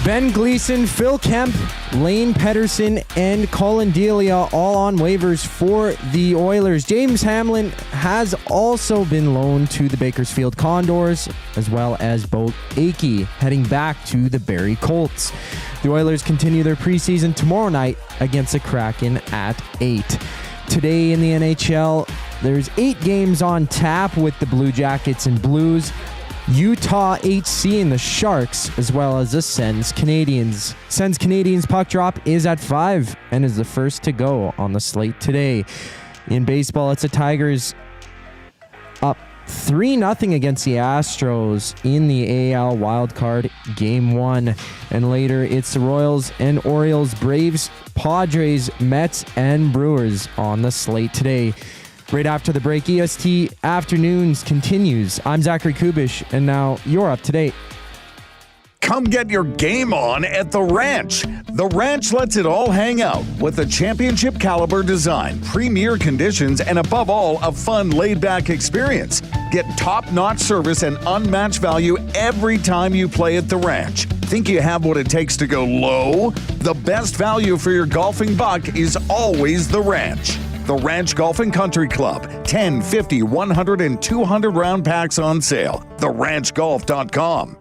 C: Ben Gleason, Phil Kemp, Lane Pedersen, and Colin Delia all on waivers for the Oilers. James Hamlin has also been loaned to the Bakersfield Condors, as well as Bo Akey heading back to the Barrie Colts. The Oilers continue their preseason tomorrow night against the Kraken at 8. Today in the NHL, there's 8 games on tap with the Blue Jackets and Blues, Utah HC and the Sharks, as well as the Sens Canadiens. Sens Canadiens puck drop is at 5 and is the first to go on the slate today. In baseball, it's the Tigers up 3-0 against the Astros in the AL wildcard Game 1. And later, it's the Royals and Orioles, Braves, Padres, Mets, and Brewers on the slate today. Right after the break, EST Afternoons continues. I'm Zachary Kubusch, and now you're up to date.
J: Come get your game on at The Ranch. The Ranch lets it all hang out with a championship caliber design, premier conditions, and above all, a fun laid-back experience. Get top-notch service and unmatched value every time you play at The Ranch. Think you have what it takes to go low? The best value for your golfing buck is always the Ranch. The Ranch Golf and Country Club. 10, 50, 100, and 200 round packs on sale. TheRanchGolf.com.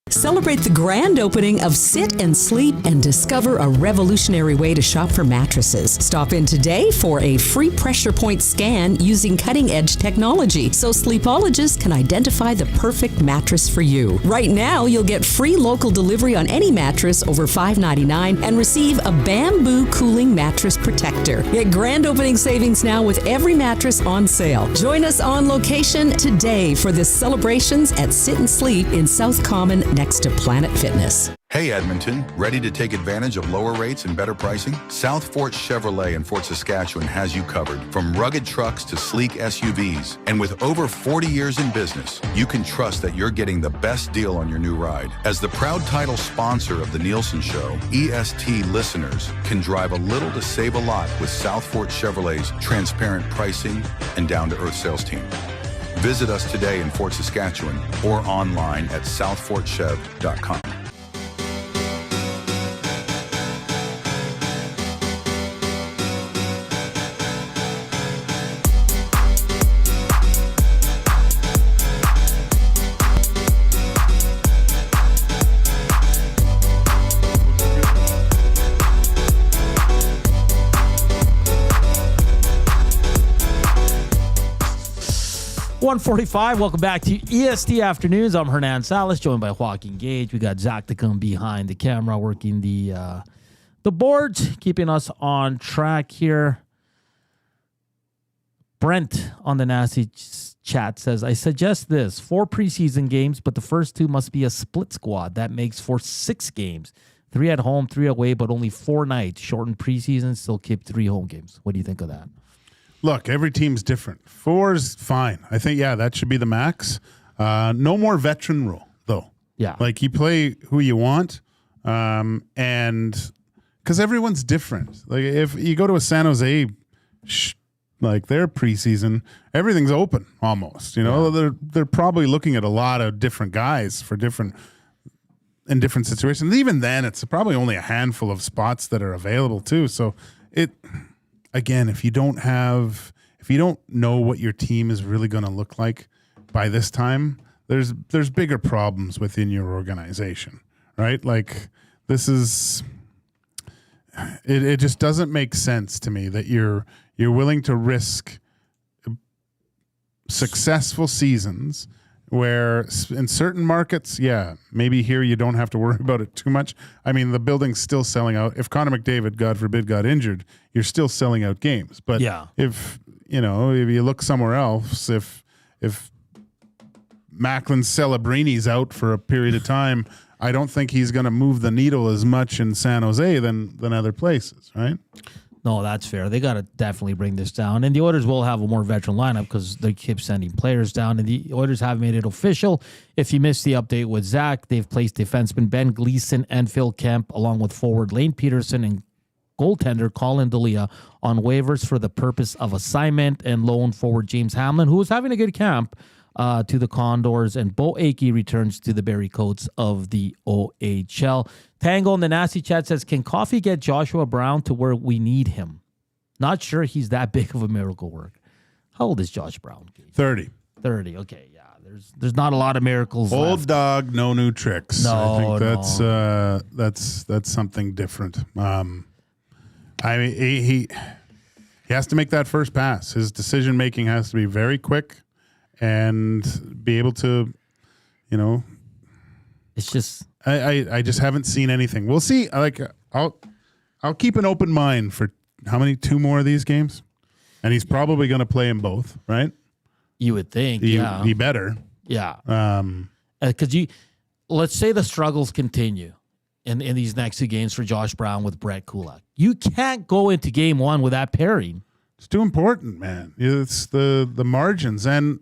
K: Celebrate the grand opening of Sit and Sleep and discover a revolutionary way to shop for mattresses. Stop in today for a free pressure point scan using cutting-edge technology so sleepologists can identify the perfect mattress for you. Right now, you'll get free local delivery on any mattress over $5.99 and receive a bamboo cooling mattress protector. Get grand opening savings now with every mattress on sale. Join us on location today for the celebrations at Sit and Sleep in South Common next to Planet Fitness.
L: Hey Edmonton, ready to take advantage of lower rates and better pricing? South Fort Chevrolet in Fort Saskatchewan has you covered. From rugged trucks to sleek SUVs. And with over 40 years in business, you can trust that you're getting the best deal on your new ride. As the proud title sponsor of the Nielsen Show, EST listeners can drive a little to save a lot with South Fort Chevrolet's transparent pricing and down-to-earth sales team. Visit us today in Fort Saskatchewan or online at southfortchev.com.
A: .145, welcome back to EST Afternoons. I'm Hernan Salas, joined by Joaquin Gage. We got Zachticum behind the camera working the boards, keeping us on track here. Brent on the Nasty chat says, I suggest this, 4 preseason games, but the first 2 must be a split squad. That makes for 6 games. 3 at home, 3 away, but only 4 nights. Shortened preseason, still keep 3 home games. What do you think of that?
B: Look, every team's different. 4's fine. I think, that should be the max. No more veteran rule, though.
A: Yeah.
B: Like, you play who you want, and because everyone's different. Like, if you go to a San Jose, like their preseason, everything's open almost. You know, they're probably looking at a lot of different guys for different situations. Even then, it's probably only a handful of spots that are available too. So again, if you don't know what your team is really going to look like by this time, there's bigger problems within your organization, right? Like it just doesn't make sense to me that you're willing to risk successful seasons where in certain markets, maybe here you don't have to worry about it too much. I mean, the building's still selling out. If Connor McDavid, God forbid, got injured, you're still selling out games. But if you look somewhere else, if Macklin Celebrini's out for a period of time, I don't think he's going to move the needle as much in San Jose than other places, right?
A: No, that's fair. They got to definitely bring this down. And the Oilers will have a more veteran lineup because they keep sending players down. And the Oilers have made it official. If you missed the update with Zach, they've placed defenseman Ben Gleason and Phil Kemp, along with forward Lane Peterson and goaltender Colin Delia on waivers for the purpose of assignment, and loan forward James Hamlin, who was having a good camp, to the Condors, and Bo Akey returns to the Barrie Coats of the OHL. Tango in the Nasty chat says, can Coffey get Joshua Brown to where we need him? Not sure he's that big of a miracle worker. How old is Josh Brown?
B: 30.
A: 30, okay, yeah. There's not a lot of miracles
B: Old
A: left.
B: Dog, no new tricks.
A: No,
B: I think that's something different. I mean, he has to make that first pass. His decision making has to be very quick and be able to,
A: it's just
B: I just haven't seen anything. We'll see. Like I'll keep an open mind for how many 2 more of these games, and he's probably going to play in both, right?
A: You would think,
B: he better,
A: because let's say the struggles continue in these next 2 games for Josh Brown with Brett Kulak. You can't go into game 1 with that pairing.
B: It's too important, man. It's the margins. And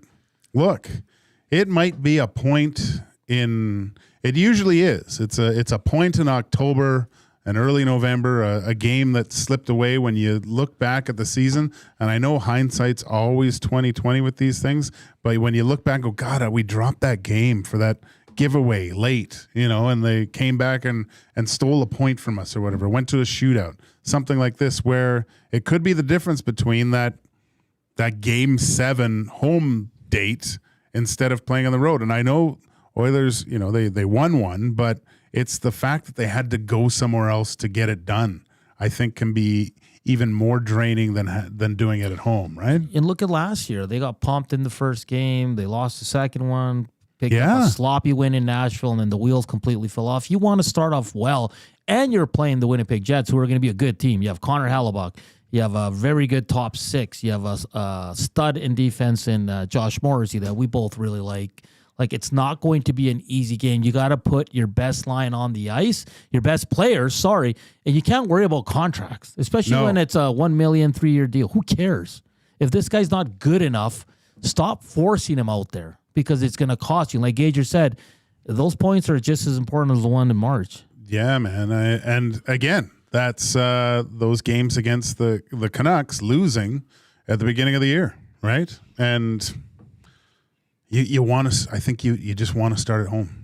B: look, it might be a point it usually is. It's a point in October and early November, a game that slipped away when you look back at the season. And I know hindsight's always 20/20 with these things, but when you look back and go, God, we dropped that game for that giveaway late, and they came back and stole a point from us or whatever, went to a shootout, something like this, where it could be the difference between that Game 7 home date instead of playing on the road. And I know Oilers, they won one, but it's the fact that they had to go somewhere else to get it done, I think, can be even more draining than doing it at home, right?
A: And look at last year. They got pumped in the first game. They lost the second one, picked up a sloppy win in Nashville, and then the wheels completely fell off. You want to start off well, and you're playing the Winnipeg Jets, who are going to be a good team. You have Connor Hellebuck. You have a very good top six. You have a stud in defense in Josh Morrissey that we both really like. Like, it's not going to be an easy game. You got to put your best line on the ice, your best players, and you can't worry about contracts, especially when it's a $1 million 3-year deal. Who cares? If this guy's not good enough, stop forcing him out there because it's going to cost you. Like Gager said, those points are just as important as the one in March.
B: Yeah, man. And again, that's those games against the Canucks losing at the beginning of the year, right? And you want to. I think you just want to start at home.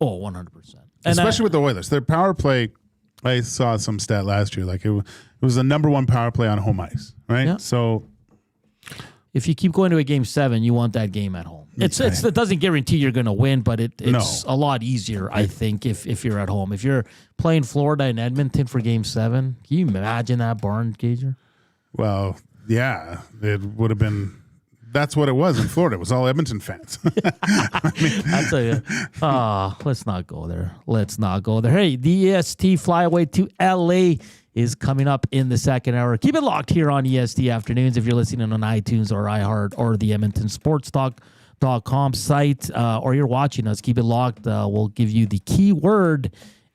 A: Oh, 100%.
B: Especially with the Oilers, their power play. I saw some stat last year. Like it was the number one power play on home ice, right? Yeah. So
A: if you keep going to a Game 7, you want that game at home. It doesn't guarantee you're going to win, but it's a lot easier, I think, if you're at home. If you're playing Florida and Edmonton for Game 7, can you imagine that barn, Gager?
B: Well, yeah, it would have been. That's what it was in Florida. It was all Edmonton fans.
A: I tell you, let's not go there. Hey, the EST flyaway to LA is coming up in the second hour. Keep it locked here on EST Afternoons if you're listening on iTunes or iHeart or the Edmonton Sports Talk.com site, or you're watching us. Keep it locked. We'll give you the keyword,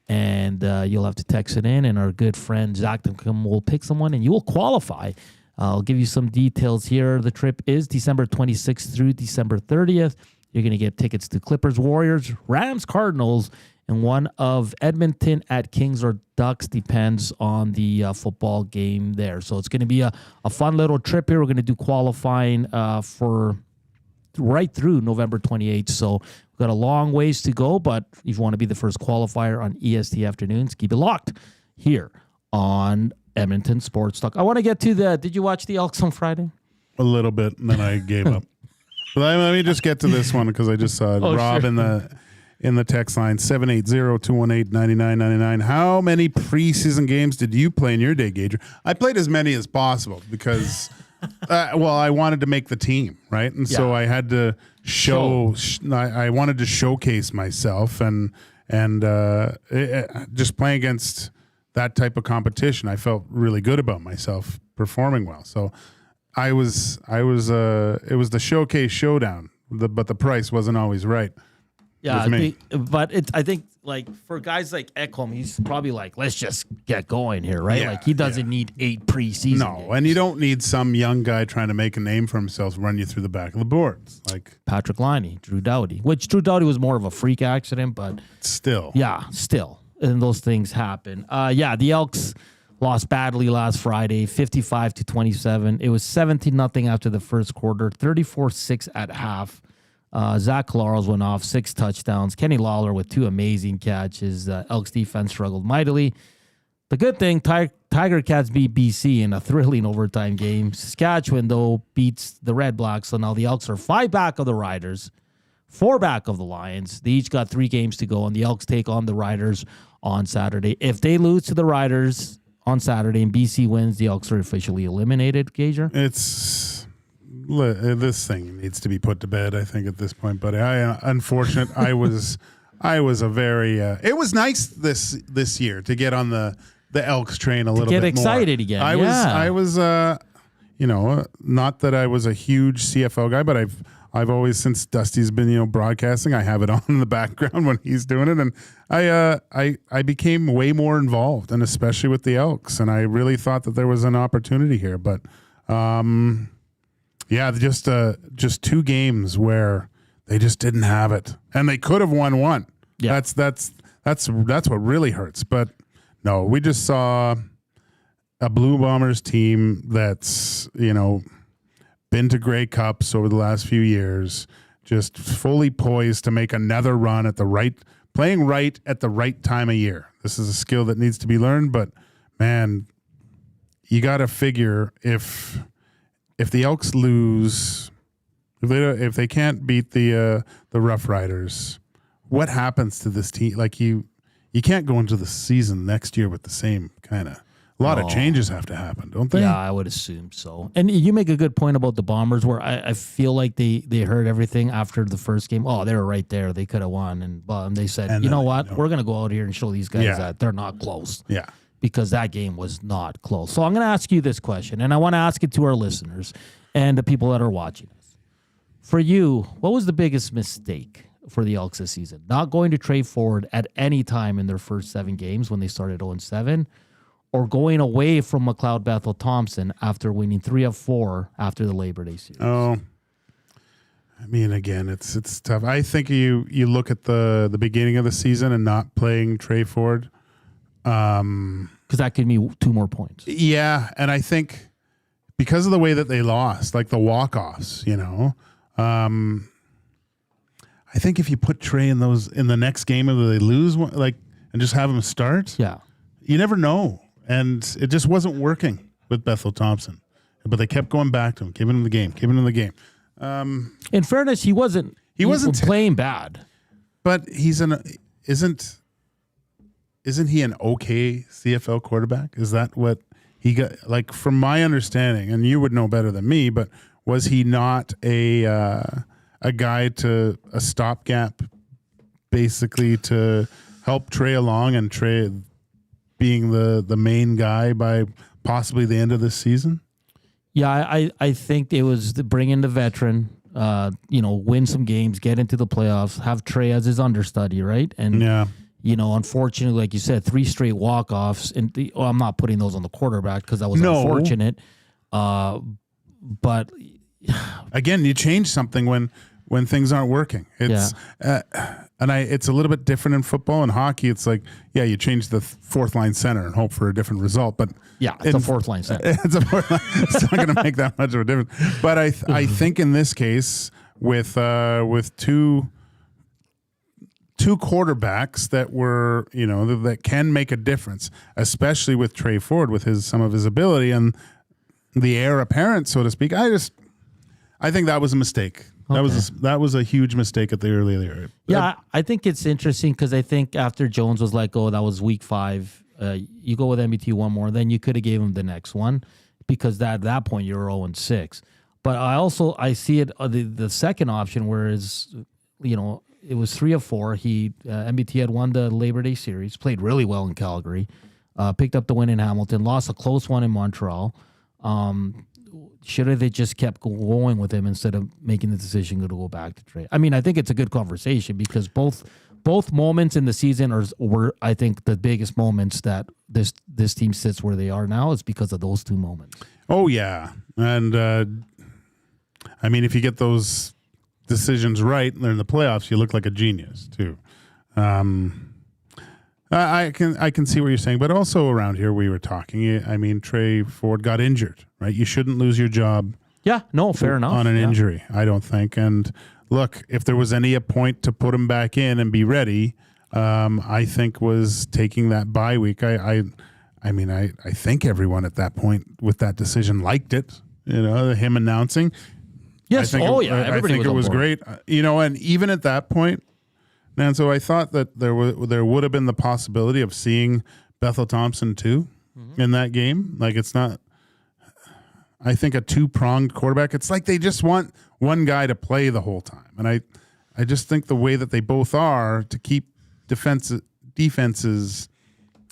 A: and you'll have to text it in, and our good friend Zachticum will pick someone, and you will qualify. I'll give you some details here. The trip is December 26th through December 30th. You're going to get tickets to Clippers, Warriors, Rams, Cardinals, and one of Edmonton at Kings or Ducks, depends on the football game there. So it's going to be a fun little trip here. We're going to do qualifying for right through November 28th. So we've got a long ways to go, but if you want to be the first qualifier on EST Afternoons, keep it locked here on Edmonton Sports Talk. I want to get to did you watch the Elks on Friday?
B: A little bit, and then I gave up. But let me just get to this one because I just saw it. Rob sure. in the text line, 780-218-9999. How many preseason games did you play in your day, Gager? I played as many as possible because, I wanted to make the team, right? And so I had to I wanted to showcase myself and just playing against that type of competition, I felt really good about myself performing well. So it was the showcase showdown, but the price wasn't always right.
A: Yeah, I think like for guys like Ekholm, he's probably like, let's just get going here, right?
B: Yeah,
A: like he doesn't need 8 preseason games.
B: And you don't need some young guy trying to make a name for himself run you through the back of the boards. Like
A: Patrick Laine, Drew Doughty, which Drew Doughty was more of a freak accident, but
B: still.
A: And those things happen. The Elks lost badly last Friday, 55-27. It was 17-0 after the first quarter, 34-6 at half. Zach Collaros went off, 6 touchdowns. Kenny Lawler with 2 amazing catches. Elks defense struggled mightily. The good thing, Tiger Cats beat BC in a thrilling overtime game. Saskatchewan, though, beats the Red Blacks. So now the Elks are 5 back of the Riders, 4 back of the Lions. They each got 3 games to go, and the Elks take on the Riders on Saturday. If they lose to the Riders on Saturday and BC wins, the Elks are officially eliminated, Gager?
B: This thing needs to be put to bed, I think, at this point. But unfortunate, I was a very. It was nice this year to get on the Elks train a little bit more.
A: Get excited again.
B: I was. Not that I was a huge CFL guy, but I've always, since Dusty's been, broadcasting, I have it on in the background when he's doing it. And I became way more involved, and especially with the Elks. And I really thought that there was an opportunity here. But, just 2 games where they just didn't have it. And they could have won 1. Yeah. That's what really hurts. But no, we just saw a Blue Bombers team that's, been to Grey Cups over the last few years, just fully poised to make another run at playing right at the right time of year. This is a skill that needs to be learned, but man, you got to figure if the Elks lose, if they can't beat the Rough Riders, what happens to this team? Like you can't go into the season next year with the same kind of. A lot of changes have to happen, don't they?
A: Yeah, I would assume so. And you make a good point about the Bombers, where I feel like they heard everything after the first game. Oh, they were right there. They could have won. And they said, you know what? We're going to go out here and show these guys that they're not close.
B: Yeah.
A: Because that game was not close. So I'm going to ask you this question, and I want to ask it to our listeners and the people that are watching us. For you, what was the biggest mistake for the Elks this season? Not going to trade forward at any time in their first 7 games when they started 0-7, or going away from McLeod Bethel Thompson after winning 3 of 4 after the Labor Day series?
B: Oh, I mean, again, it's tough. I think you look at the beginning of the season and not playing Trey Ford.
A: Because that could mean 2 more points.
B: Yeah, and I think because of the way that they lost, like the walk-offs, I think if you put Trey in the next game and they lose, and just have him start, you never know. And it just wasn't working with Bethel Thompson. But they kept going back to him, giving him the game.
A: In fairness, he wasn't playing bad.
B: But isn't he an okay CFL quarterback? Is that what he got? Like, from my understanding, and you would know better than me, but was he not a guy a stopgap, basically to help Trey along, and Trey being the main guy by possibly the end of this season?
A: Yeah, I think it was to bring in the veteran, win some games, get into the playoffs, have Trey as his understudy, right? And unfortunately, like you said, 3 straight walk-offs, and I'm not putting those on the quarterback because that was unfortunate. But
B: again, you change something when things aren't working. It's it's a little bit different in football and hockey. It's like, you change the 4th line center and hope for a different result. But
A: it's a 4th line center.
B: It's a 4th line. It's not going to make that much of a difference. But I think in this case with 2 quarterbacks that were, that can make a difference, especially with Trey Ford with some of his ability and the heir apparent, so to speak. I think that was a mistake. That was a huge mistake at the early year.
A: Yeah, I think it's interesting because I think after Jones was let go, that was week 5. You go with MBT one more, then you could have gave him the next one because at that point you're 0-6. But I see it the second option, whereas it was 3 of 4. MBT had won the Labor Day series, played really well in Calgary, picked up the win in Hamilton, lost a close one in Montreal. Should have they just kept going with him instead of making the decision to go back to Trey? I mean, I think it's a good conversation because both moments in the season were, I think, the biggest moments that this team sits where they are now is because of those 2 moments.
B: Oh, yeah. And, I mean, if you get those decisions right in the playoffs, you look like a genius, too. I can see what you're saying, but also around here we were talking. I mean, Trey Ford got injured, right? You shouldn't lose your job.
A: Yeah, no, fair enough.
B: On an injury, I don't think. And look, if there was any point to put him back in and be ready, I think was taking that bye week. I think everyone at that point with that decision liked it. Him announcing.
A: Yes.
B: I think it was great. And even at that point. And so I thought that there would have been the possibility of seeing Bethel Thompson too in that game. Like, it's not. I think a 2-pronged quarterback. It's like they just want one guy to play the whole time, and I just think the way that they both are to keep defenses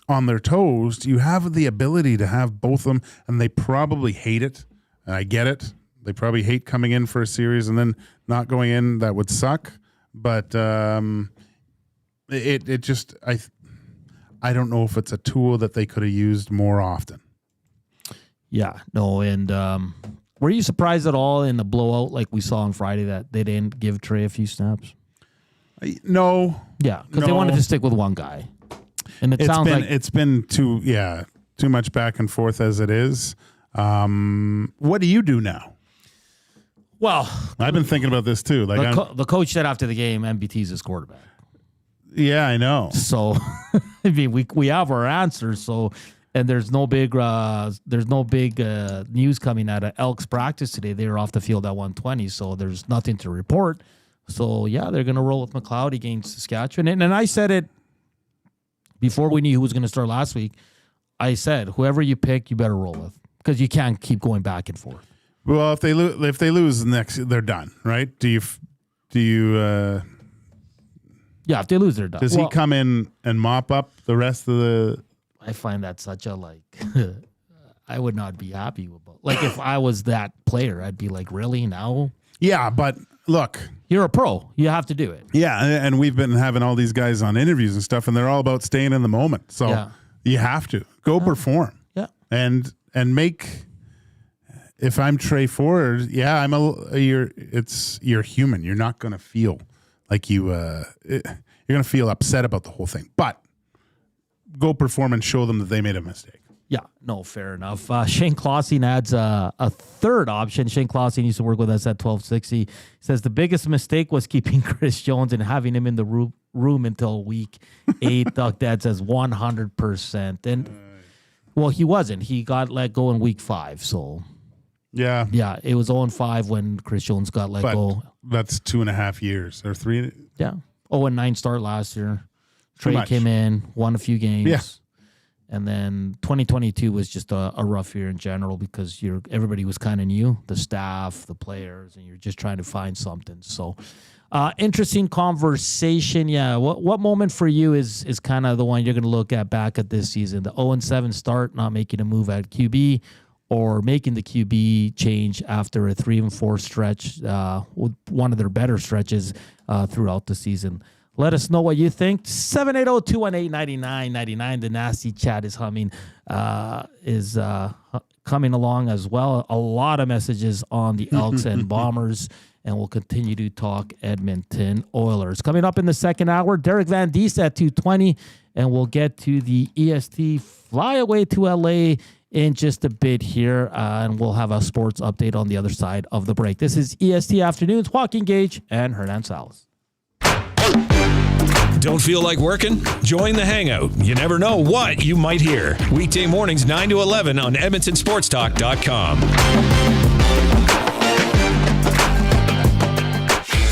B: on their toes. You have the ability to have both of them, and they probably hate it. And I get it. They probably hate coming in for a series and then not going in. That would suck. But it just I don't know if it's a tool that they could have used more often.
A: Yeah, no, and were you surprised at all in the blowout like we saw on Friday that they didn't give Trey a few snaps?
B: No.
A: Yeah, because they wanted to stick with one guy, and
B: it's been too much back and forth as it is. What do you do now?
A: Well,
B: I've been thinking about this too. Like
A: the coach said after the game, MBT's his quarterback.
B: Yeah, I know.
A: So, I mean, we have our answers. So, and there's no big news coming out of Elks practice today. They were off the field at 1:20, so there's nothing to report. So, yeah, they're going to roll with McLeod against Saskatchewan. And I said it before we knew who was going to start last week. I said, whoever you pick, you better roll with because you can't keep going back and forth.
B: Well, if they lose next, they're done, right? Do you?
A: Yeah, if they lose, they're done.
B: Does he come in and mop up the rest of the?
A: I find that such a I would not be happy about. Like if I was that player, I'd be like, really now?
B: Yeah, but look,
A: you're a pro. You have to do it.
B: Yeah, and we've been having all these guys on interviews and stuff, and they're all about staying in the moment. So you have to go perform.
A: Yeah,
B: and make. If I'm Trey Ford, you're human. You're not going to feel like you're going to feel upset about the whole thing. But go perform and show them that they made a mistake.
A: Yeah, no, fair enough. Shane Clausing adds a third option. Shane Clausing used to work with us at 1260. He says the biggest mistake was keeping Chris Jones and having him in the room until week 8. Doug Dad says 100%. And, well, he wasn't. He got let go in week 5, so...
B: Yeah.
A: Yeah, it was 0-5 when Chris Jones got let go.
B: That's 2.5 years or 3.
A: Yeah. 0-9 start last year. Trey came in, won a few games.
B: Yeah.
A: And then 2022 was just a rough year in general because everybody was kind of new, the staff, the players, and you're just trying to find something. So interesting conversation. Yeah. What moment for you is kind of the one you're going to look at back at this season? The 0-7 start, not making a move at QB, or making the QB change after a 3-4 stretch, with one of their better stretches throughout the season. Let us know what you think. 780-218-9999. The nasty chat is humming, is coming along as well. A lot of messages on the Elks and Bombers, and we'll continue to talk Edmonton Oilers. Coming up in the second hour, Derek Van Diest at 2:20, and we'll get to the EST flyaway to LA in just a bit here, and we'll have a sports update on the other side of the break. This is EST Afternoons, Joaquin Gage and Hernan Salas.
M: Don't feel like working? Join the Hangout. You never know what you might hear. Weekday mornings 9 to 11 on EdmontonSportsTalk.com.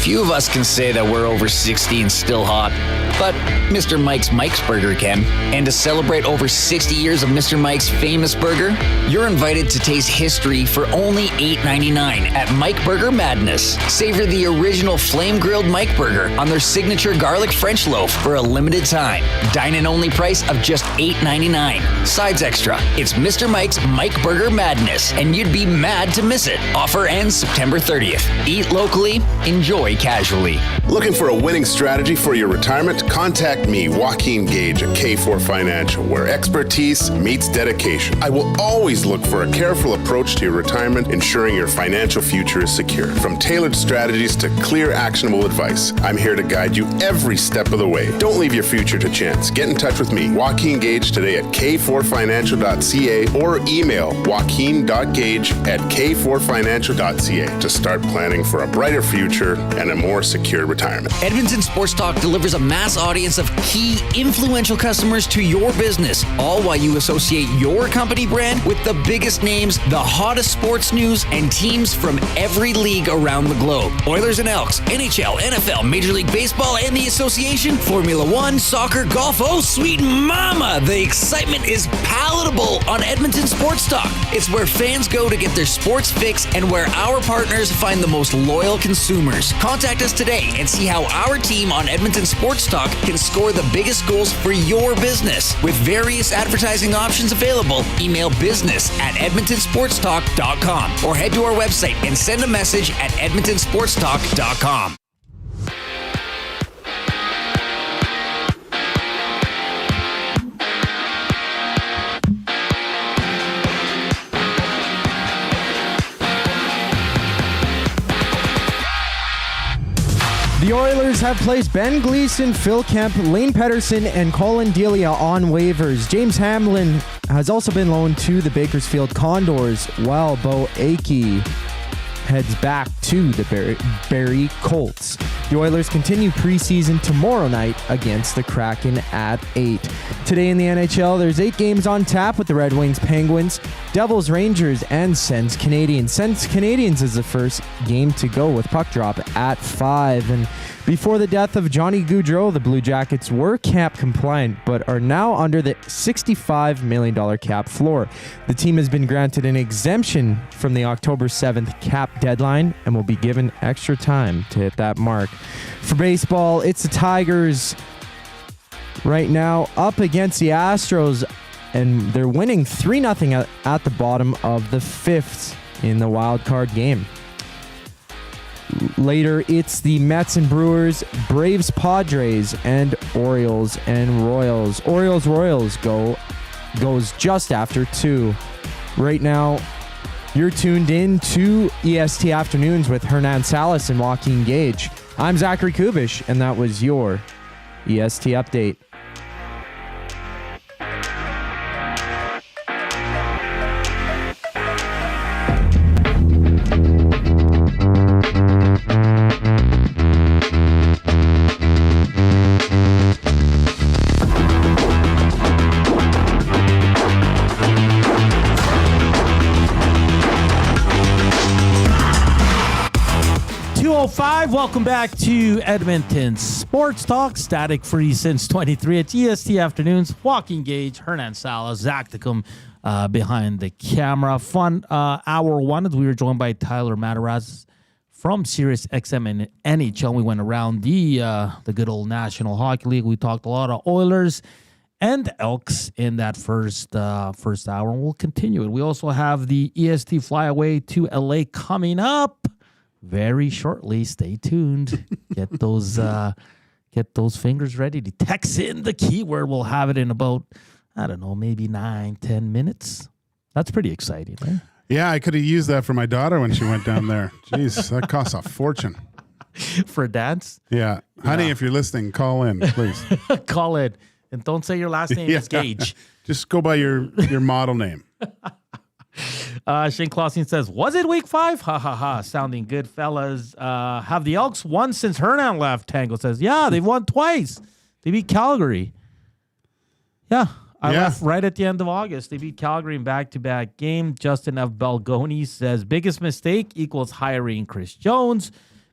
N: Few of us can say that we're over 60 and still hot, but Mr. Mike's Burger can. And to celebrate over 60 years of Mr. Mike's famous burger, you're invited to taste history for only $8.99 at Mike Burger Madness. Savor the original flame-grilled Mike Burger on their signature garlic French loaf for a limited time. Dine-in only price of just $8.99. Sides extra. It's Mr. Mike's Mike Burger Madness, and you'd be mad to miss it. Offer ends September 30th. Eat locally, enjoy casually.
O: Looking for a winning strategy for your retirement? Contact me, Joaquin Gage at K4 Financial, where expertise meets dedication. I will always look for a careful approach to your retirement, ensuring your financial future is secure. From tailored strategies to clear, actionable advice, I'm here to guide you every step of the way. Don't leave your future to chance. Get in touch with me, Joaquin Gage, today at k4financial.ca or email joaquin.gage@k4financial.ca to start planning for a brighter future and a more secure retirement.
N: Edmonton Sports Talk delivers a mass audience of key, influential customers to your business, all while you associate your company brand with the biggest names, the hottest sports news, and teams from every league around the globe. Oilers and Elks, NHL, NFL, Major League Baseball, and the Association, Formula One, soccer, golf, oh sweet mama! The excitement is palatable on Edmonton Sports Talk. It's where fans go to get their sports fix and where our partners find the most loyal consumers. Contact us today and see how our team on Edmonton Sports Talk can score the biggest goals for your business. With various advertising options available, email business@edmontonsportstalk.com or head to our website and send a message at edmontonsportstalk.com.
C: The Oilers have placed Ben Gleason, Phil Kemp, Lane Pedersen, and Colin Delia on waivers. James Hamlin has also been loaned to the Bakersfield Condors, while Bo Akey heads back to the Barrie Colts. The Oilers continue preseason tomorrow night against the Kraken at 8. Today in the NHL, there's 8 games on tap with the Red Wings, Penguins, Devils, Rangers, and Sens Canadiens. Sens Canadiens is the first game to go with puck drop at 5. And before the death of Johnny Gaudreau, the Blue Jackets were cap compliant, but are now under the $65 million cap floor. The team has been granted an exemption from the October 7th cap deadline and will be given extra time to hit that mark. For baseball, it's the Tigers right now up against the Astros, and they're winning 3-0 at the bottom of the 5th in the wild card game. Later, it's the Mets and Brewers, Braves, Padres, and Orioles and Royals. Orioles goes just after 2. Right now, you're tuned in to EST Afternoons with Hernan Salas and Joaquin Gage. I'm Zachary Kubusch, and that was your EST update.
A: Welcome back to Edmonton Sports Talk, static free since 23. It's EST Afternoons. Joaquin Gage, Hernan Salas, Zachticum behind the camera. Fun hour one as we were joined by Tyler Madarasz from Sirius, XM-NHL. We went around the good old National Hockey League. We talked a lot of Oilers and Elks in that first hour, and we'll continue it. We also have the EST flyaway to LA coming up very shortly. Stay tuned. Get those fingers ready to text in the keyword. We'll have it in about, I don't know, maybe 9-10 minutes. That's pretty exciting, right?
B: Yeah, I could have used that for my daughter when she went down there. Jeez, that costs a fortune.
A: For a dance?
B: Yeah. Honey, if you're listening, call in, please.
A: Call in. And don't say your last name is Gage.
B: Just go by your model name.
A: Shane Clausen says, was it week 5? Ha ha ha. Sounding good, fellas. Have the Elks won since Hernan left? Tango says, yeah, they've won twice. They beat Calgary. Yeah. I left right at the end of August. They beat Calgary in back-to-back game. Justin F. Belgoni says, biggest mistake equals hiring Chris Jones.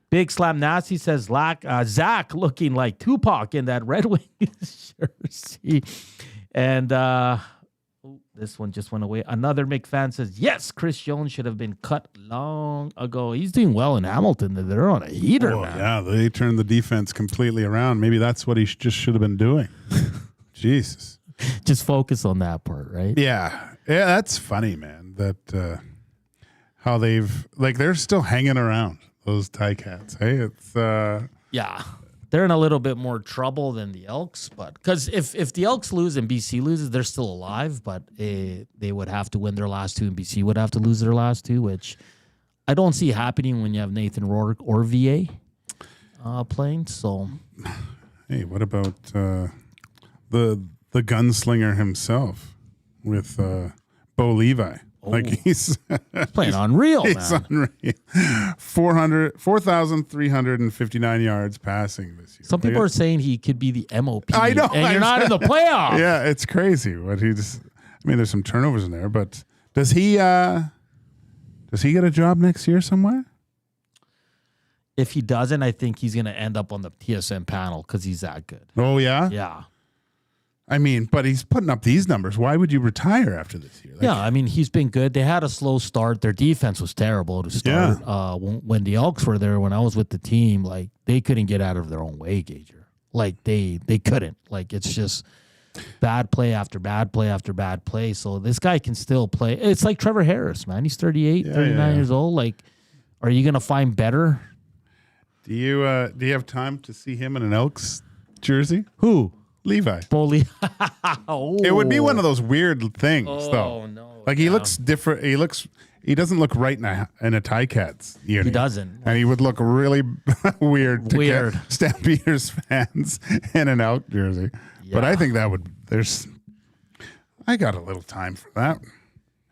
A: Big Slam Nasty says, Zach looking like Tupac in that Red Wings jersey. And this one just went away. Another McFan says, yes, Chris Jones should have been cut long ago. He's doing well in Hamilton. They're on a heater, man.
B: Yeah, they turned the defense completely around. Maybe that's what he just should have been doing. Jesus.
A: Just focus on that part, right?
B: Yeah. Yeah, that's funny, man, that how they're still hanging around, those Ticats. Hey, it's
A: yeah. They're in a little bit more trouble than the Elks, but because if the Elks lose and BC loses, they're still alive, but they would have to win their last 2 and BC would have to lose their last 2, which I don't see happening when you have Nathan Rourke or VA playing. So,
B: hey, what about the gunslinger himself with Bo Levi? Like he's
A: playing unreal,
B: he's
A: man.
B: Unreal. 4,359 yards passing this year.
A: Some people are saying he could be the MOP.
B: I know,
A: and you're not in the playoffs.
B: Yeah, it's crazy. What there's some turnovers in there, but does he get a job next year somewhere?
A: If he doesn't, I think he's going to end up on the TSN panel because he's that good.
B: Oh yeah,
A: yeah.
B: I mean, but he's putting up these numbers. Why would you retire after this year?
A: Yeah, I mean, he's been good. They had a slow start. Their defense was terrible to start. Yeah. When the Elks were there, when I was with the team, like, they couldn't get out of their own way, Gager. Like, they couldn't. Like, it's just bad play after bad play after bad play. So this guy can still play. It's like Trevor Harris, man. He's 38, 39 years old. Like, are you going to find better?
B: Do you have time to see him in an Elks jersey?
A: Who?
B: Levi.
A: Oh.
B: It would be one of those weird things, though.
A: No.
B: Like, he looks different. He doesn't look right in a Ticats unit.
A: He doesn't.
B: And he would look really weird to get Stampeders fans in an Elk jersey. Yeah. But I think I got a little time for that.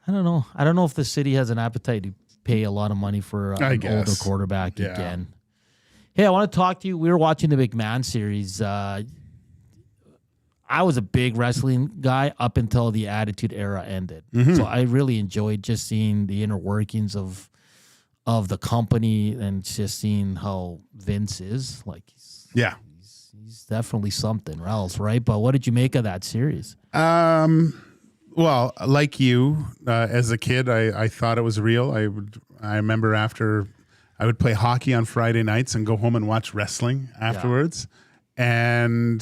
A: I don't know. I don't know if the city has an appetite to pay a lot of money for an older quarterback again. Hey, I want to talk to you. We were watching the McMahon series. I was a big wrestling guy up until the Attitude Era ended.
B: Mm-hmm.
A: So I really enjoyed just seeing the inner workings of the company and just seeing how Vince is. Like, he's definitely something else, right? But what did you make of that series?
B: Well, like you, as a kid, I thought it was real. I remember after I would play hockey on Friday nights and go home and watch wrestling afterwards. And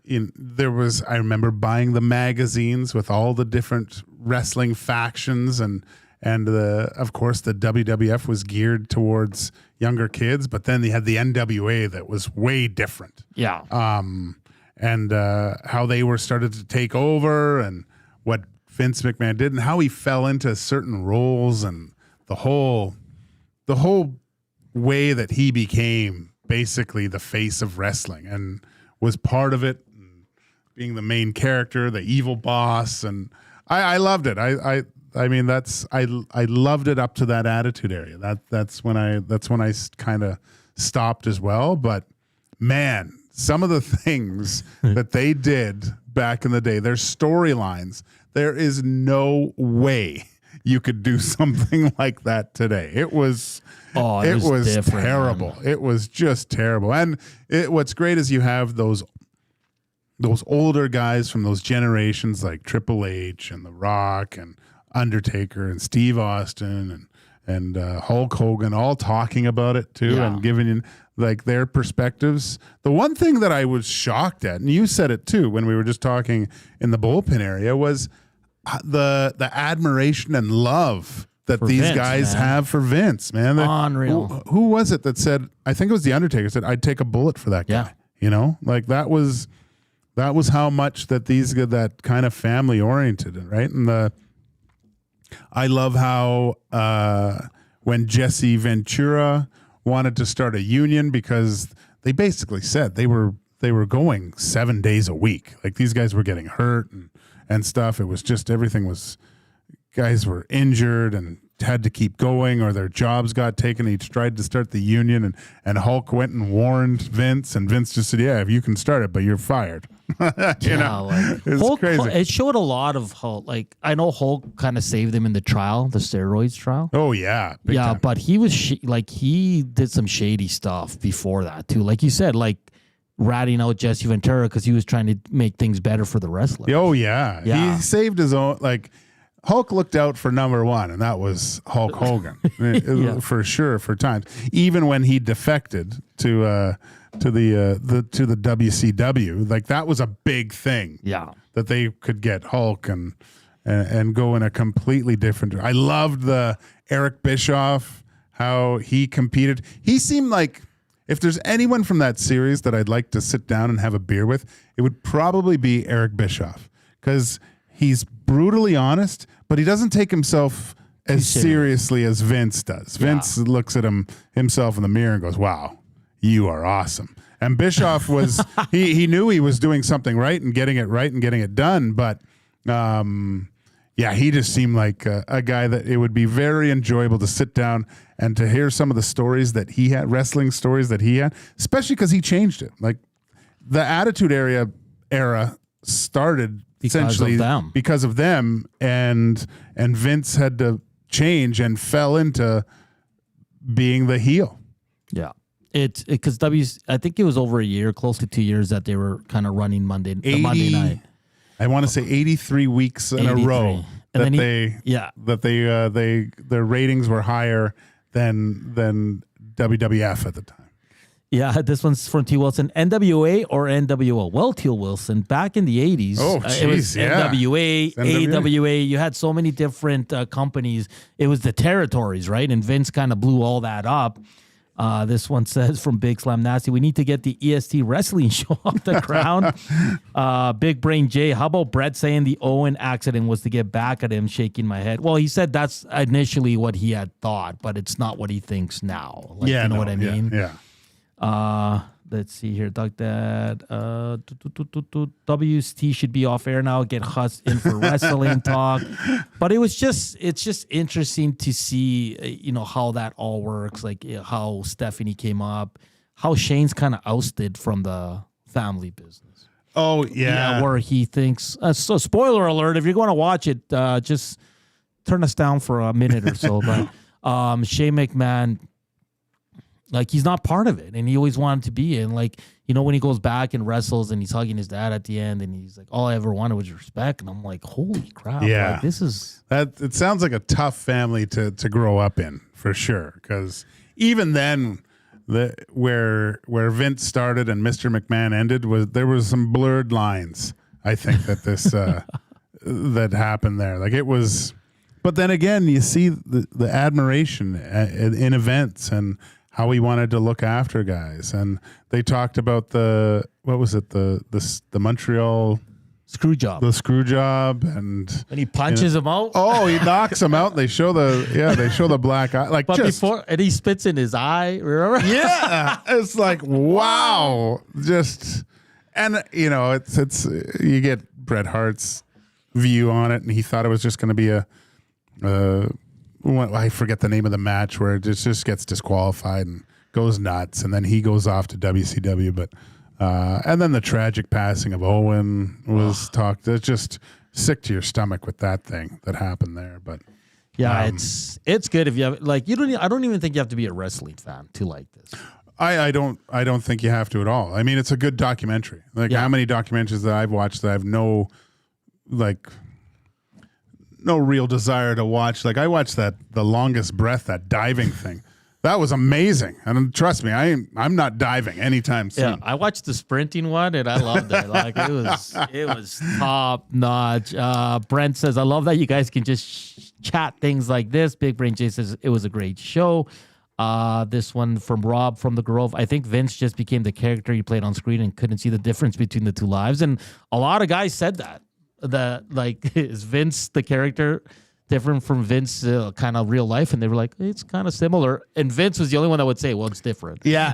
B: I remember buying the magazines with all the different wrestling factions, and of course the WWF was geared towards younger kids, but then they had the NWA that was way different.
A: Yeah.
B: And how they were started to take over, and what Vince McMahon did, and how he fell into certain roles, and the whole way that he became basically the face of wrestling and was part of it, being the main character, the evil boss, and I loved it. I loved it up to that Attitude area. That's when I kind of stopped as well. But man, some of the things that they did back in the day, their storylines, there is no way you could do something like that today. It was terrible. Man. It was just terrible. And what's great is you have those older guys from those generations like Triple H and The Rock and Undertaker and Steve Austin and Hulk Hogan all talking about it too, and giving you like their perspectives. The one thing that I was shocked at, and you said it too when we were just talking in the bullpen area, was the admiration and love that these Vince, guys have for Vince, man.
A: Unreal.
B: Who was it that said, I think it was the Undertaker, said, I'd take a bullet for that guy. You know, like that was how much that kind of family oriented, right? And I love how when Jesse Ventura wanted to start a union, because they basically said they were going 7 days a week. Like these guys were getting hurt and stuff. It was just guys were injured and had to keep going, or their jobs got taken. He tried to start the union, and Hulk went and warned Vince, and Vince just said, "Yeah, if you can start it, but you're fired." It's
A: Hulk,
B: crazy.
A: It showed a lot of Hulk. Like I know Hulk kind of saved him in the steroids trial.
B: Oh yeah, big time.
A: But he was he did some shady stuff before that too. Like you said, like ratting out Jesse Ventura because he was trying to make things better for the wrestlers.
B: Oh yeah, he saved his own. Like Hulk looked out for number one, and that was Hulk Hogan for sure. For times, even when he defected to the WCW, like that was a big thing.
A: Yeah,
B: that they could get Hulk and go in a completely different. I loved the Eric Bischoff, how he competed. He seemed like, if there's anyone from that series that I'd like to sit down and have a beer with, it would probably be Eric Bischoff, because he's brutally honest, but he doesn't take himself as seriously as Vince does. Vince looks at himself in the mirror and goes, "Wow, you are awesome." And Bischoff was he knew he was doing something right and getting it done, but he just seemed like a guy that it would be very enjoyable to sit down and to hear some of the stories that he had, wrestling stories that he had, especially because he changed it. Like the Attitude Era started essentially because of them, and Vince had to change and fell into being the heel.
A: Yeah. It's because I think it was over a year, close to 2 years, that they were kind of running Monday night.
B: I want to say 83 weeks in a row their ratings were higher than WWF at the time.
A: Yeah, this one's from T. Wilson. NWA or NWO? Well, T. Wilson, back in the 80s, it was NWA, AWA. You had so many different companies. It was the territories, right? And Vince kind of blew all that up. This one says from Big Slam Nasty, we need to get the EST wrestling show off the ground. Big Brain J, how about Brett saying the Owen accident was to get back at him? Shaking my head. Well, he said that's initially what he had thought, but it's not what he thinks now. Like, you know what I mean?
B: Yeah.
A: let's see here, Doug. That WST should be off air now. Get Huss in for wrestling talk. But it's just interesting to see, how that all works. Like how Stephanie came up, how Shane's kind of ousted from the family business.
B: Oh yeah,
A: where he thinks. So spoiler alert: if you're going to watch it, just turn us down for a minute or so. But Shane McMahon. Like, he's not part of it, and he always wanted to be. And, like, when he goes back and wrestles and he's hugging his dad at the end, and he's like, all I ever wanted was respect. And I'm like, holy crap.
B: Yeah.
A: Like, this is...
B: It sounds like a tough family to grow up in, for sure. Because even then, where Vince started and Mr. McMahon ended, there was some blurred lines, I think, that this that happened there. Like, it was... But then again, you see the admiration in events and how he wanted to look after guys. And they talked about the Montreal
A: screw job.
B: The screw job, and
A: he punches him out.
B: Oh, he knocks him out. They show the black eye. Like,
A: but and he spits in his eye, remember?
B: Yeah. It's like, wow. Just, and it's you get Bret Hart's view on it, and he thought it was just going to be I forget the name of the match where it just gets disqualified and goes nuts, and then he goes off to WCW. But and then the tragic passing of Owen was talked. It's just sick to your stomach with that thing that happened there. But
A: yeah, it's good if you have I don't even think you have to be a wrestling fan to like this.
B: I don't think you have to at all. I mean, it's a good documentary. Like how many documentaries that I've watched that I have no real desire to watch. Like, I watched The Longest Breath, that diving thing. That was amazing. And trust me, I'm not diving anytime soon.
A: Yeah, I watched the sprinting one and I loved it. Like, it was top notch. Brent says, I love that you guys can just chat things like this. Big Brain J says it was a great show. This one from Rob from the Grove. I think Vince just became the character he played on screen and couldn't see the difference between the two lives. And a lot of guys said that. Is Vince the character different from Vince kind of real life? And they were like, it's kind of similar. And Vince was the only one that would say, well, it's different.
B: Yeah.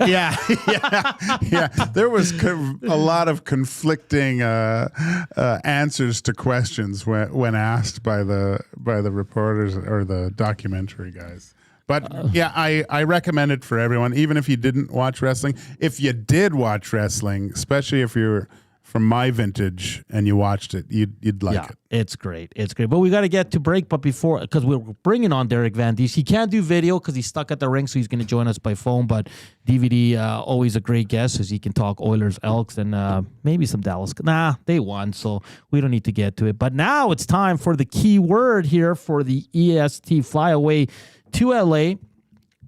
B: There was a lot of conflicting answers to questions when asked by the reporters or the documentary guys. But I recommend it for everyone, even if you didn't watch wrestling. If you did watch wrestling, especially if you're from my vintage and you watched it, you'd like it.
A: It's great. But we got to get to break. But before, because we're bringing on Derek Van Diest. He can't do video because he's stuck at the rink, so he's going to join us by phone. But DVD, always a great guest, as he can talk Oilers, Elks, and maybe some Dallas. Nah, they won, so we don't need to get to it. But now it's time for the key word here for the EST Flyaway to LA,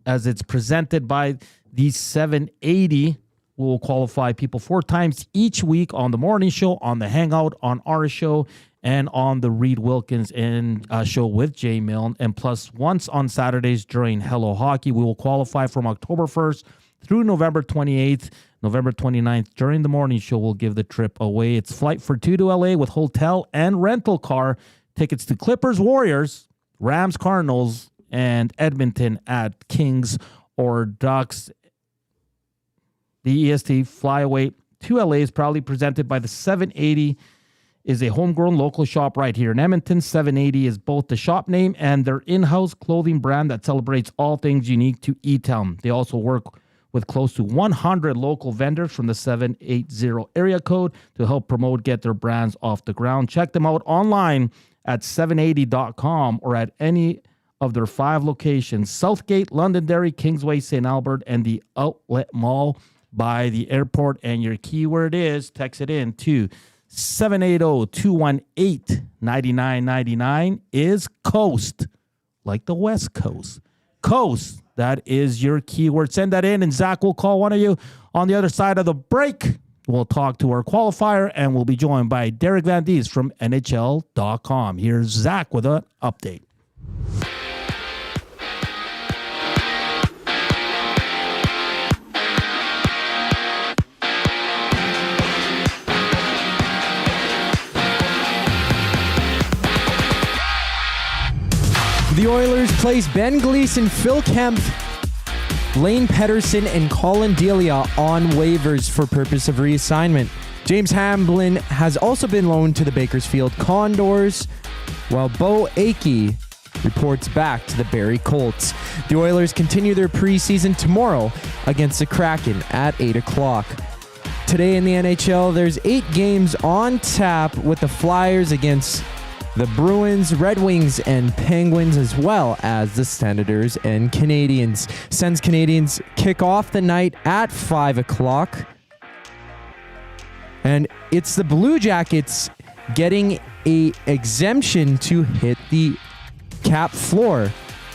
A: as it's presented by the 780. We will qualify people 4 times each week on the morning show, on the Hangout, on our show, and on the Reed Wilkins show with Jay Milne. And plus, once on Saturdays during Hello Hockey, we will qualify from October 1st through November 28th. November 29th, during the morning show, we'll give the trip away. It's flight for 2 to LA with hotel and rental car. Tickets to Clippers, Warriors, Rams, Cardinals, and Edmonton at Kings or Ducks. The EST Flyaway to LA is proudly presented by the 780, is a homegrown local shop right here in Edmonton. 780 is both the shop name and their in-house clothing brand that celebrates all things unique to E-Town. They also work with close to 100 local vendors from the 780 area code to help get their brands off the ground. Check them out online at 780.com or at any of their 5 locations: Southgate, Londonderry, Kingsway, St. Albert, and the Outlet Mall by the airport. And your keyword is, text it in to 780-218-9999 is Coast, like the West Coast. Coast, that is your keyword. Send that in, and Zach will call one of you on the other side of the break. We'll talk to our qualifier, and we'll be joined by Derek Van Diest from NHL.com. Here's Zach with an update.
C: The Oilers place Ben Gleason, Phil Kemp, Lane Pedersen and Colin Delia on waivers for purpose of reassignment. James Hamblin has also been loaned to the Bakersfield Condors, while Bo Akey reports back to the Barrie Colts. The Oilers continue their preseason tomorrow against the Kraken at 8 o'clock. Today in the NHL, there's 8 games on tap with the Flyers against the Bruins, Red Wings, and Penguins, as well as the Senators and Canadiens. Sens Canadiens kick off the night at 5 o'clock. And it's the Blue Jackets getting a exemption to hit the cap floor.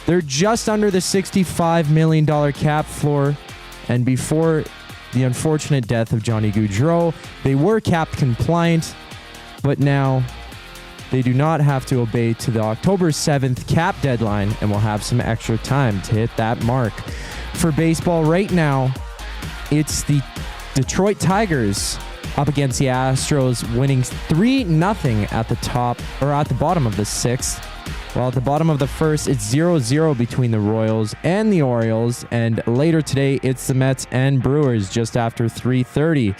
C: They're just under the $65 million cap floor. And before the unfortunate death of Johnny Gaudreau, they were cap compliant, but now they do not have to obey to the October 7th cap deadline and will have some extra time to hit that mark. For baseball right now, it's the Detroit Tigers up against the Astros, winning 3-0 at the top, or at the bottom of the 6th. While at the bottom of the first, it's 0-0 between the Royals and the Orioles. And later today, it's the Mets and Brewers just after 3:30.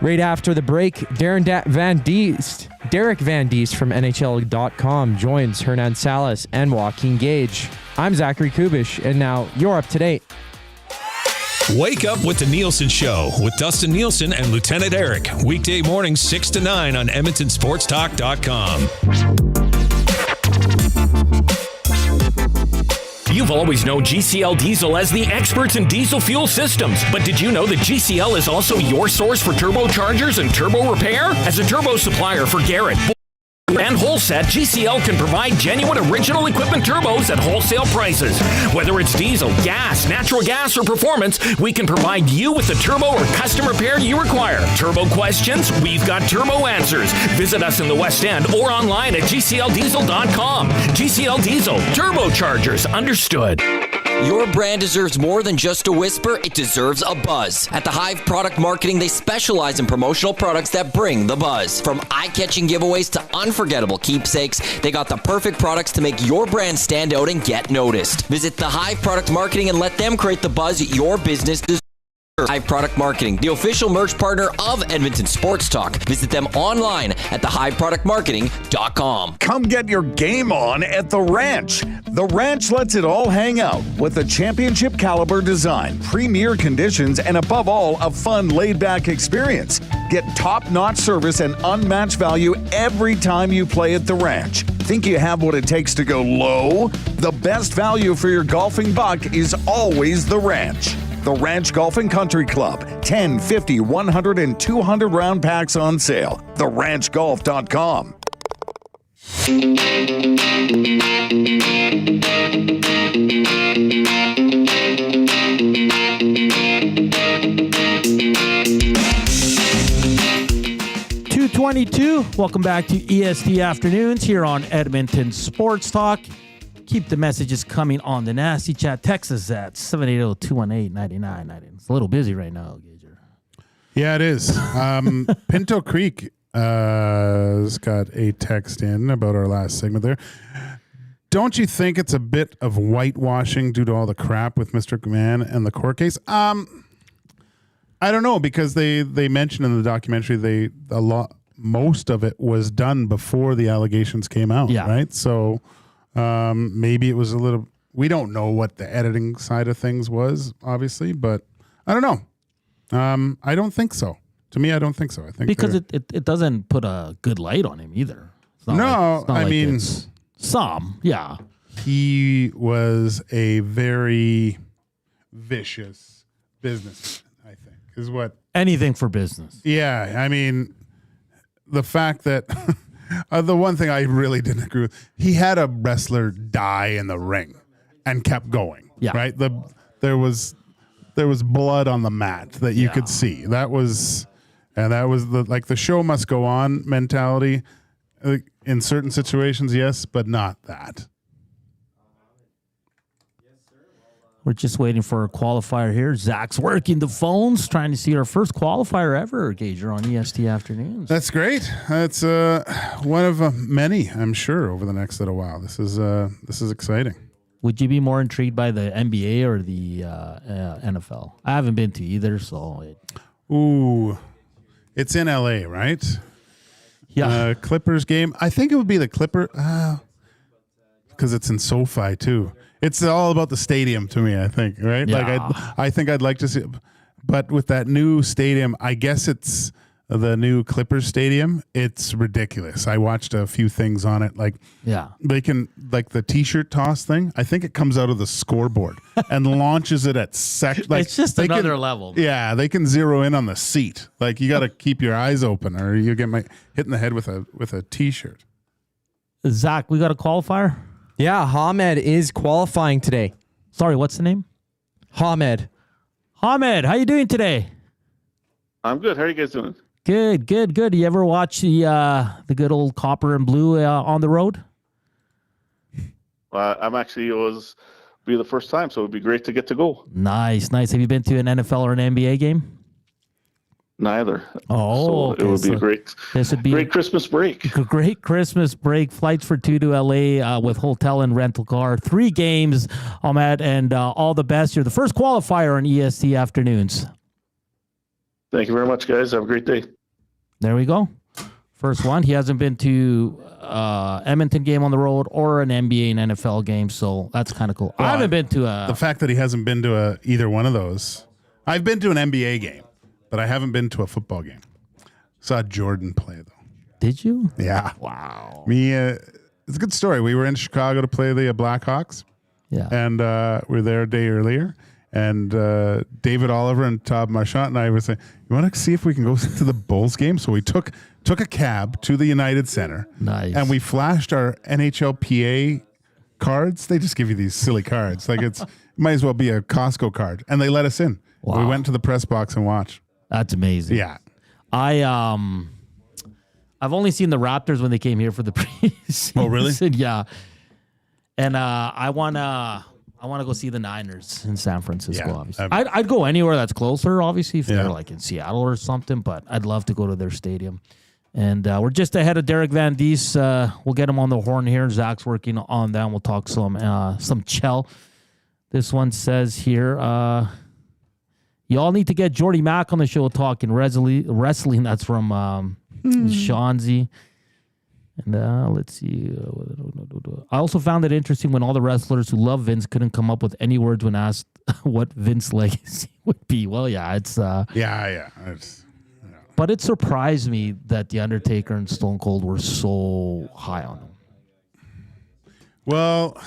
C: Right after the break, Derek Van Diest from NHL.com joins Hernan Salas and Joaquin Gage. I'm Zachary Kubusch, and now you're up to date.
M: Wake up with the Nielsen Show with Dustin Nielsen and Lieutenant Eric. Weekday mornings 6 to 9 on EdmontonSportsTalk.com.
P: You've always known GCL Diesel as the experts in diesel fuel systems, but did you know that GCL is also your source for turbochargers and turbo repair? As a turbo supplier for Garrett and Wholeset, GCL can provide genuine original equipment turbos at wholesale prices. Whether it's diesel, gas, natural gas, or performance, we can provide you with the turbo or custom repair you require. Turbo questions? We've got turbo answers. Visit us in the West End or online at GCLDiesel.com. GCL Diesel, turbochargers, understood.
N: Your brand deserves more than just a whisper, it deserves a buzz. At the Hive Product Marketing, they specialize in promotional products that bring the buzz. From eye-catching giveaways to unforgettable keepsakes, they got the perfect products to make your brand stand out and get noticed. Visit the Hive Product Marketing and let them create the buzz your business deserves. Hive Product Marketing, the official merch partner of Edmonton Sports Talk. Visit them online at thehiveproductmarketing.com.
J: Come get your game on at The Ranch. The Ranch lets it all hang out with a championship caliber design, premier conditions, and above all, a fun laid-back experience. Get top-notch service and unmatched value every time you play at The Ranch. Think you have what it takes to go low? The best value for your golfing buck is always The Ranch. The Ranch Golf and Country Club. 10, 50, 100, and 200 round packs on sale. TheRanchGolf.com.
A: .22. Welcome back to EST Afternoons here on Edmonton Sports Talk. Keep the messages coming on the Nasty Chat. Text us at 780-218-9990. It's a little busy right now, Gager.
B: Yeah, it is. Pinto Creek has got a text in about our last segment there. Don't you think it's a bit of whitewashing due to all the crap with Mr. McMahon and the court case? I don't know, because they mentioned in the documentary most of it was done before the allegations came out, right? So maybe it was a little. We don't know what the editing side of things was, obviously, but I don't know. I don't think so. To me, I don't think so. I think
A: because it doesn't put a good light on him either.
B: I mean, he was a very vicious businessman. I think is what
A: anything for business.
B: Yeah, I mean, the fact that. The one thing I really didn't agree with, he had a wrestler die in the ring and kept going. Yeah. Right? There was blood on the mat that you could see. That was the show must go on mentality. In certain situations, yes, but not that.
A: We're just waiting for a qualifier here. Zach's working the phones, trying to see our first qualifier ever, Gager, on EST Afternoons.
B: That's great. That's one of many, I'm sure, over the next little while. This is exciting.
A: Would you be more intrigued by the NBA or the NFL? I haven't been to either, so.
B: Ooh, it's in LA, right?
A: Yeah.
B: Clippers game. I think it would be the Clipper, because it's in SoFi too. It's all about the stadium to me, I think, right?
A: Yeah.
B: Like I think I'd like to see, but with that new stadium, I guess it's the new Clippers stadium. It's ridiculous. I watched a few things on it. Like,
A: yeah,
B: they can, like the t-shirt toss thing. I think it comes out of the scoreboard and launches it at like
A: it's just another level.
B: Yeah, they can zero in on the seat. Like, you got to keep your eyes open, or you get hit in the head with a t-shirt.
A: Zach, we got a qualifier.
C: Yeah, Hamed is qualifying today.
A: Sorry, what's the name?
C: Hamed.
A: Hamed, how you doing today?
Q: I'm good. How are you guys doing?
A: Good, good, good. You ever watch the good old Copper and Blue on the road?
Q: I'm actually, it was be the first time, so it would be great to get to go.
A: Nice, nice. Have you been to an NFL or an NBA game?
Q: Neither.
A: Oh,
Q: so
A: okay,
Q: it would be a great, great Christmas break.
A: Great Christmas break. Flights for 2 to LA with hotel and rental car. 3 games, Ahmed, and all the best. You're the first qualifier on EST afternoons.
Q: Thank you very much, guys. Have a great day.
A: There we go. First one. He hasn't been to Edmonton game on the road or an NBA and NFL game, so that's kind of cool. I haven't been to
B: the fact that he hasn't been to either one of those. I've been to an NBA game, but I haven't been to a football game. Saw Jordan play, though.
A: Did you?
B: Yeah.
A: Wow.
B: It's a good story. We were in Chicago to play the Blackhawks.
A: Yeah.
B: And we were there a day earlier. And David Oliver and Todd Marchant and I were saying, you want to see if we can go to the Bulls game? So we took a cab to the United Center.
A: Nice.
B: And we flashed our NHLPA cards. They just give you these silly cards. Like, it might as well be a Costco card. And they let us in.
A: Wow.
B: We went to the press box and watched.
A: That's amazing.
B: Yeah.
A: I've only seen the Raptors when they came here for the preseason.
B: Oh, really?
A: Yeah. And I wanna go see the Niners in San Francisco.
B: Yeah.
A: Obviously, I'd go anywhere that's closer. Obviously, if they're like in Seattle or something. But I'd love to go to their stadium. And we're just ahead of Derek Van Diest. We'll get him on the horn here. Zach's working on that. We'll talk some Chell. This one says here. Y'all need to get Jordy Mack on the show talking wrestling. That's from Shanzi. And let's see. I also found it interesting when all the wrestlers who love Vince couldn't come up with any words when asked what Vince's legacy would be. Well, yeah, it's... But it surprised me that The Undertaker and Stone Cold were so high on him.
B: Well,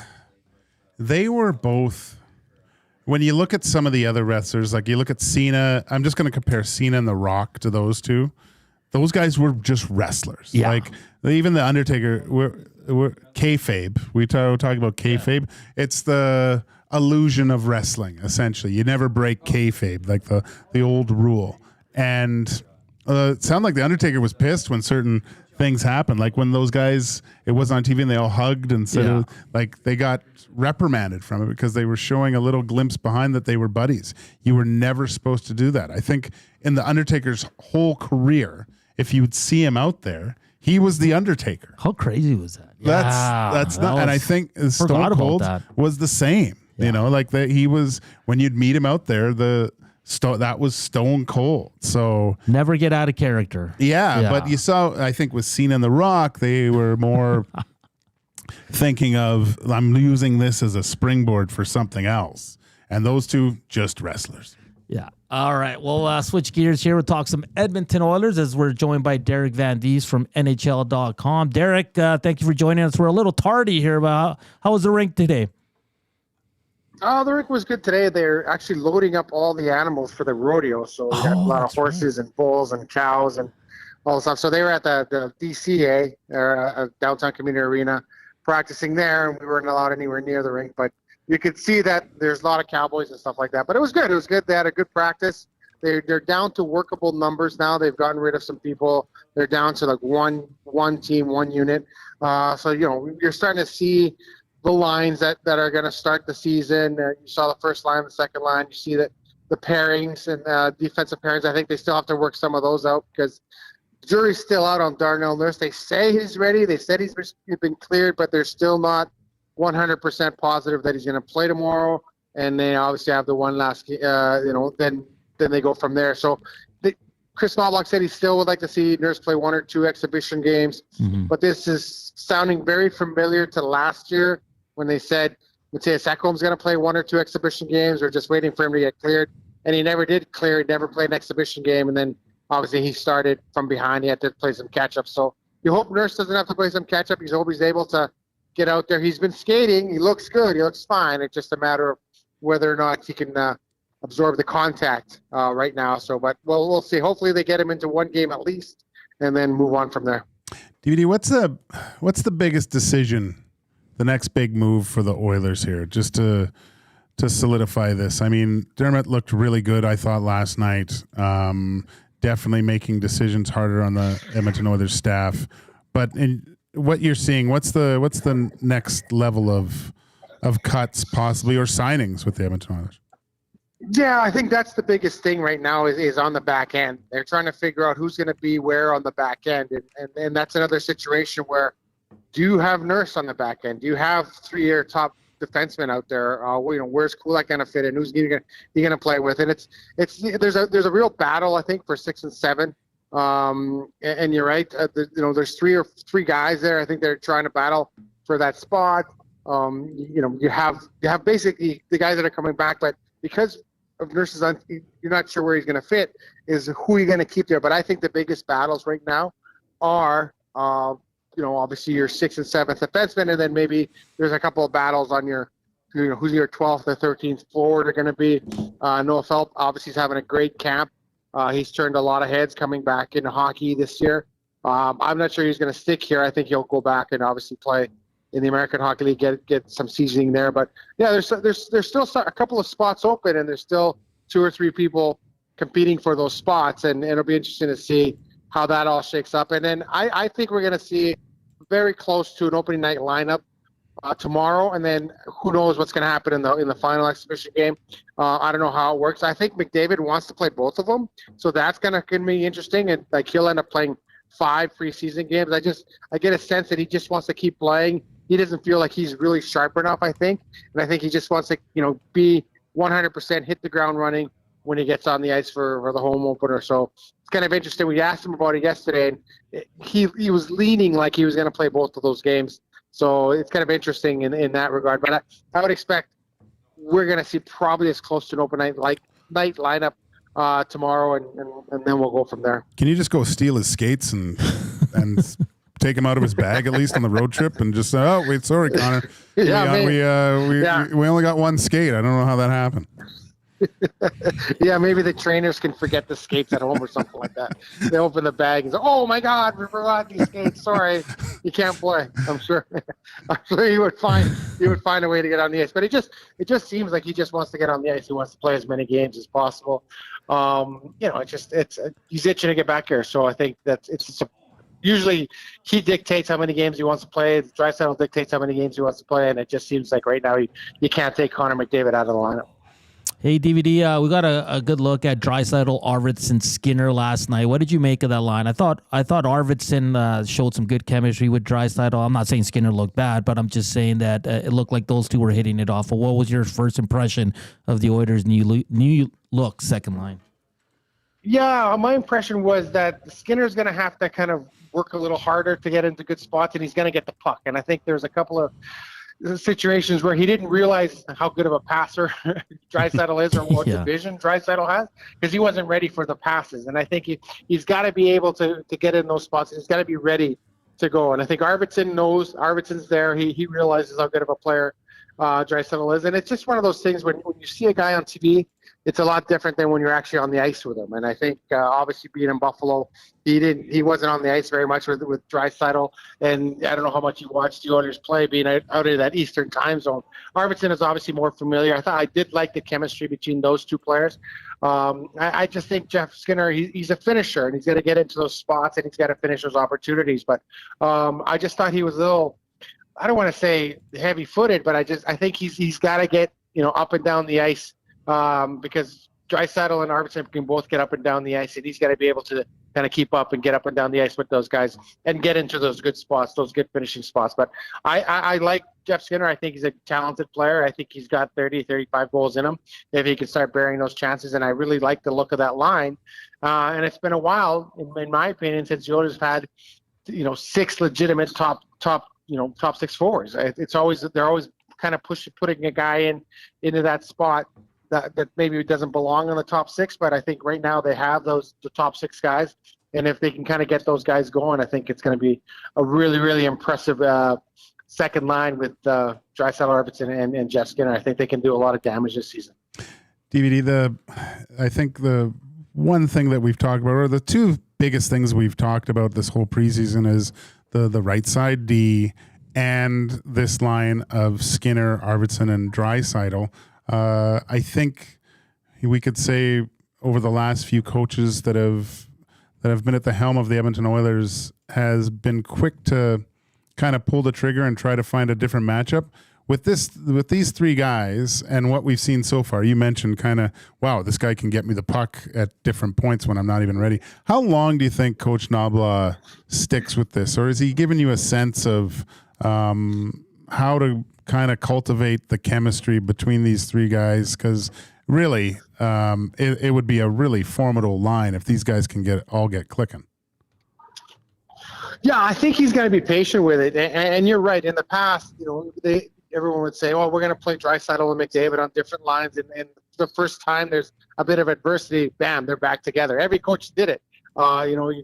B: they were both... When you look at some of the other wrestlers, like you look at Cena, I'm just going to compare Cena and The Rock to those two. Those guys were just wrestlers.
A: Yeah.
B: Like, even The Undertaker, were kayfabe. We talking about kayfabe. Yeah. It's the illusion of wrestling, essentially. You never break kayfabe, like the old rule. And it sounded like The Undertaker was pissed when certain things happened. Like when those guys, it wasn't on TV and they all hugged and said, like, they got reprimanded from it because they were showing a little glimpse behind that they were buddies. You were never supposed to do that. I think in The Undertaker's whole career, if you would see him out there, he was The Undertaker.
A: How crazy was that?
B: That's not, and I think Stone Cold was the same. Yeah. You know, like that he was, when you'd meet him out there, that was Stone Cold. So
A: never get out of character.
B: Yeah, but you saw, I think with Cena and The Rock, they were more thinking of, I'm using this as a springboard for something else. And those two, just wrestlers.
A: Yeah. All right. We'll switch gears here. We'll talk some Edmonton Oilers as we're joined by Derek Van Diest from NHL.com. Derek, thank you for joining us. We're a little tardy here, but how was the rink today?
R: The rink was good today. They're actually loading up all the animals for the rodeo. So we got a lot of horses and bulls and cows and all the stuff. So they were at the DCA, Downtown Community Arena, practicing there, and we weren't allowed anywhere near the rink. But you could see that there's a lot of cowboys and stuff like that. But it was good. It was good. They had a good practice. They're down to workable numbers now. They've gotten rid of some people. They're down to like one team, one unit. So, you're starting to see the lines that are going to start the season. You saw the first line, the second line. You see that the pairings and defensive pairings. I think they still have to work some of those out because the jury's still out on Darnell Nurse. They say he's ready. They said he's been cleared, but they're still not 100% positive that he's going to play tomorrow, and they obviously have the one last, then they go from there. So Chris Knobloch said he still would like to see Nurse play 1 or 2 exhibition games, but this is sounding very familiar to last year when they said Matthias Ekholm's going to play 1 or 2 exhibition games. We're just waiting for him to get cleared, and he never did clear. He never played an exhibition game, and then obviously he started from behind. He had to play some catch-up. So you hope Nurse doesn't have to play some catch-up. You hope he's able to get out there. He's been skating. He looks good. He looks fine. It's just a matter of whether or not he can absorb the contact right now. So, but we'll see. Hopefully they get him into 1 game at least and then move on from there.
B: DVD, what's the biggest decision, the next big move for the Oilers here, just to solidify this? I mean, Dermott looked really good, I thought, last night. Definitely making decisions harder on the Edmonton Oilers staff. But in what you're seeing, what's the next level of cuts possibly, or signings with the Edmonton Oilers?
R: Yeah, I think that's the biggest thing right now is on the back end. They're trying to figure out who's going to be where on the back end. And that's another situation where, do you have Nurse on the back end? Do you have 3-year top defenseman out there? Where's Kulak going to fit in? Who's he going to play with? And there's a real battle, I think, for 6 and 7. And you're right. There's three guys there. I think they're trying to battle for that spot. You have basically the guys that are coming back, but because of Nurse's you're not sure where he's going to fit, is who you're going to keep there. But I think the biggest battles right now are, obviously your 6th and 7th defenseman, and then maybe there's a couple of battles on your, who's your 12th or 13th forward are going to be. Noah Philp, obviously, he's having a great camp. He's turned a lot of heads coming back into hockey this year. I'm not sure he's going to stick here. I think he'll go back and obviously play in the American Hockey League, get some seasoning there. But yeah, there's still a couple of spots open, and there's still 2 or 3 people competing for those spots, and it'll be interesting to see how that all shakes up. And then I think we're going to see very close to an opening night lineup tomorrow, and then who knows what's going to happen in the final exhibition game. I don't know how it works. I think McDavid wants to play both of them, so that's going to be interesting, and like he'll end up playing 5 preseason games. I get a sense that he just wants to keep playing. He doesn't feel like he's really sharp enough, I think. And I think he just wants to, be 100%, hit the ground running when he gets on the ice for the home opener. So it's kind of interesting. We asked him about it yesterday, and he was leaning like he was going to play both of those games. So it's kind of interesting in that regard. But I would expect we're going to see probably as close to an open night lineup tomorrow, and then we'll go from there.
B: Can you just go steal his skates and take him out of his bag at least on the road trip and just say, "Oh, wait, sorry, Connor, we only got 1 skate. I don't know how that happened."
R: Yeah, maybe the trainers can forget the skates at home or something like that. They open the bag and say, "Oh my God, we forgot these skates. Sorry, you can't play." I'm sure he would find a way to get on the ice. But it just seems like he just wants to get on the ice. He wants to play as many games as possible. He's itching to get back here. So I think usually he dictates how many games he wants to play. Draisaitl dictates how many games he wants to play, and it just seems like right now you can't take Connor McDavid out of the lineup.
A: Hey, DVD, we got a good look at Draisaitl, Arvidsson, Skinner last night. What did you make of that line? I thought Arvidsson showed some good chemistry with Draisaitl. I'm not saying Skinner looked bad, but I'm just saying that it looked like those two were hitting it off. What was your first impression of the Oilers' new look second line?
R: Yeah, my impression was that Skinner's going to have to kind of work a little harder to get into good spots, and he's going to get the puck. And I think there's a couple of situations where he didn't realize how good of a passer Draisaitl is, or what division Draisaitl has, because he wasn't ready for the passes. And I think he's got to be able to get in those spots. He's got to be ready to go. And I think Arvidsson's there. He realizes how good of a player Draisaitl is. And it's just one of those things when you see a guy on TV, it's a lot different than when you're actually on the ice with him. And I think obviously being in Buffalo, he wasn't on the ice very much with Draisaitl. And I don't know how much you watched the Oilers play being out of that Eastern time zone. Arvidsson is obviously more familiar. I did like the chemistry between those two players. I just think Jeff Skinner, he's a finisher, and he's got to get into those spots, and he's got to finish those opportunities. But I just thought he was a little, I don't want to say heavy-footed, but I think he's got to get up and down the ice. Because Draisaitl and Arvidsson can both get up and down the ice, and he's got to be able to kind of keep up and get up and down the ice with those guys and get into those good spots, those good finishing spots. But I like Jeff Skinner. I think he's a talented player. I think he's got 30, 35 goals in him if he can start bearing those chances. And I really like the look of that line. And it's been a while, in my opinion, since the Oilers have had, 6 legitimate top 6 forwards. They're always kind of putting a guy into that spot that maybe doesn't belong in the top 6. But I think right now they have the top 6 guys. And if they can kind of get those guys going, I think it's going to be a really, really impressive second line with Draisaitl, Arvidsson, and Jeff Skinner. I think they can do a lot of damage this season.
B: DVD, I think the one thing that we've talked about, or the two biggest things we've talked about this whole preseason, is the right side D and this line of Skinner, Arvidsson, and Draisaitl. I think we could say over the last few coaches that have been at the helm of the Edmonton Oilers has been quick to kind of pull the trigger and try to find a different matchup. With these 3 guys and what we've seen so far, you mentioned kind of, wow, this guy can get me the puck at different points when I'm not even ready. How long do you think Coach Nobla sticks with this? Or is he giving you a sense of how to kind of cultivate the chemistry between these 3 guys? Because really, it would be a really formidable line if these guys can get clicking.
R: Yeah, I think he's going to be patient with it. And you're right. In the past, everyone would say, "Oh, we're going to play Draisaitl and McDavid on different lines." And the first time there's a bit of adversity, bam, they're back together. Every coach did it. You're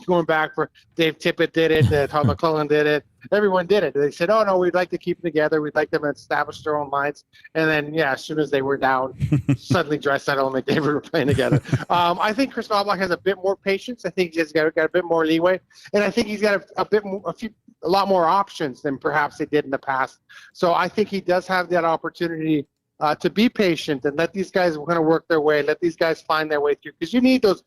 R: going back for Dave Tippett did it, Todd McClellan did it. Everyone did it. They said, "Oh no, we'd like to keep them together. We'd like them to establish their own lines." And then, as soon as they were down, suddenly Draisaitl and McDavid were playing together. I think Chris Knoblauch has a bit more patience. I think he's got a bit more leeway, and I think he's got a lot more options than perhaps they did in the past. So I think he does have that opportunity to be patient and let these guys kind of work their way, let these guys find their way through, because you need those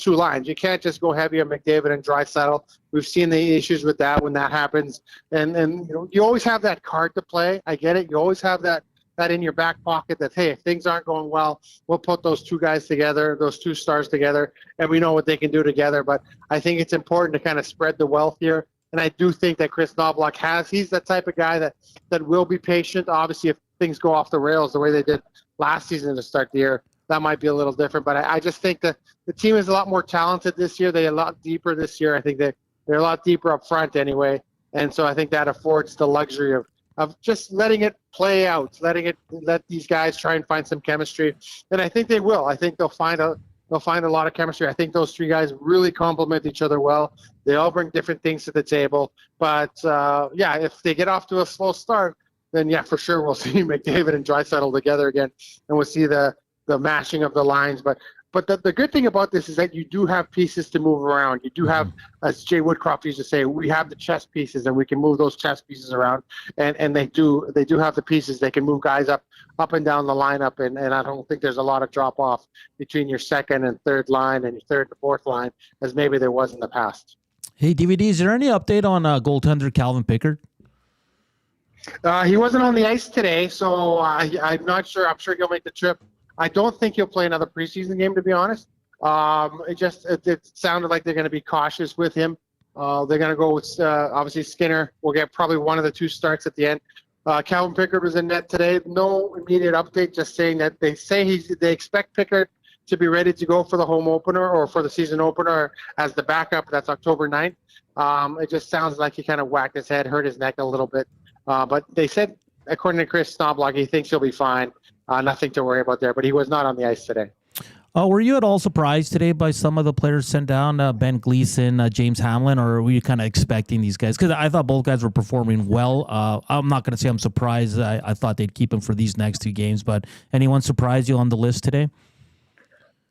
R: 2 lines. You can't just go heavy on McDavid and Draisaitl. We've seen the issues with that when that happens, and you always have that card to play. I get it. You always have that in your back pocket that, hey, if things aren't going well, we'll put those 2 guys together, those 2 stars together, and we know what they can do together. But I think it's important to kind of spread the wealth here. And I do think that Chris Knoblauch he's the type of guy that will be patient. Obviously, if things go off the rails the way they did last season to start the year, that might be a little different. But I just think that the team is a lot more talented this year. They're a lot deeper this year. I think they're a lot deeper up front anyway. And so I think that affords the luxury of just letting it play out, let these guys try and find some chemistry. And I think they will. I think they'll find a lot of chemistry. I think those 3 guys really complement each other well. They all bring different things to the table. But, if they get off to a slow start, then, for sure we'll see McDavid and Draisaitl together again, and we'll see the mashing of the lines. But the good thing about this is that you do have pieces to move around. You do have, as Jay Woodcroft used to say, we have the chess pieces, and we can move those chess pieces around. And they do have the pieces. They can move guys up and down the lineup, and I don't think there's a lot of drop off between your second and third line and your third and fourth line as maybe there was in the past.
A: Hey, DVD, is there any update on goaltender Calvin Pickard?
R: He wasn't on the ice today, so I'm not sure. I'm sure he'll make the trip. I don't think he'll play another preseason game, to be honest. It sounded like they're going to be cautious with him. They're going to go with, obviously, Skinner. We'll get probably one of the 2 starts at the end. Calvin Pickard was in net today. No immediate update, just saying that they expect Pickard to be ready to go for the home opener or for the season opener as the backup. That's October 9th. It just sounds like he kind of whacked his head, hurt his neck a little bit. But they said, according to Chris Knoblauch, he thinks he'll be fine. Nothing to worry about there, but he was not on the ice today.
A: Were you at all surprised today by some of the players sent down, Ben Gleason, James Hamlin, or were you kind of expecting these guys? Because I thought both guys were performing well. I'm not going to say I'm surprised. I thought they'd keep him for these next 2 games, but anyone surprised you on the list today?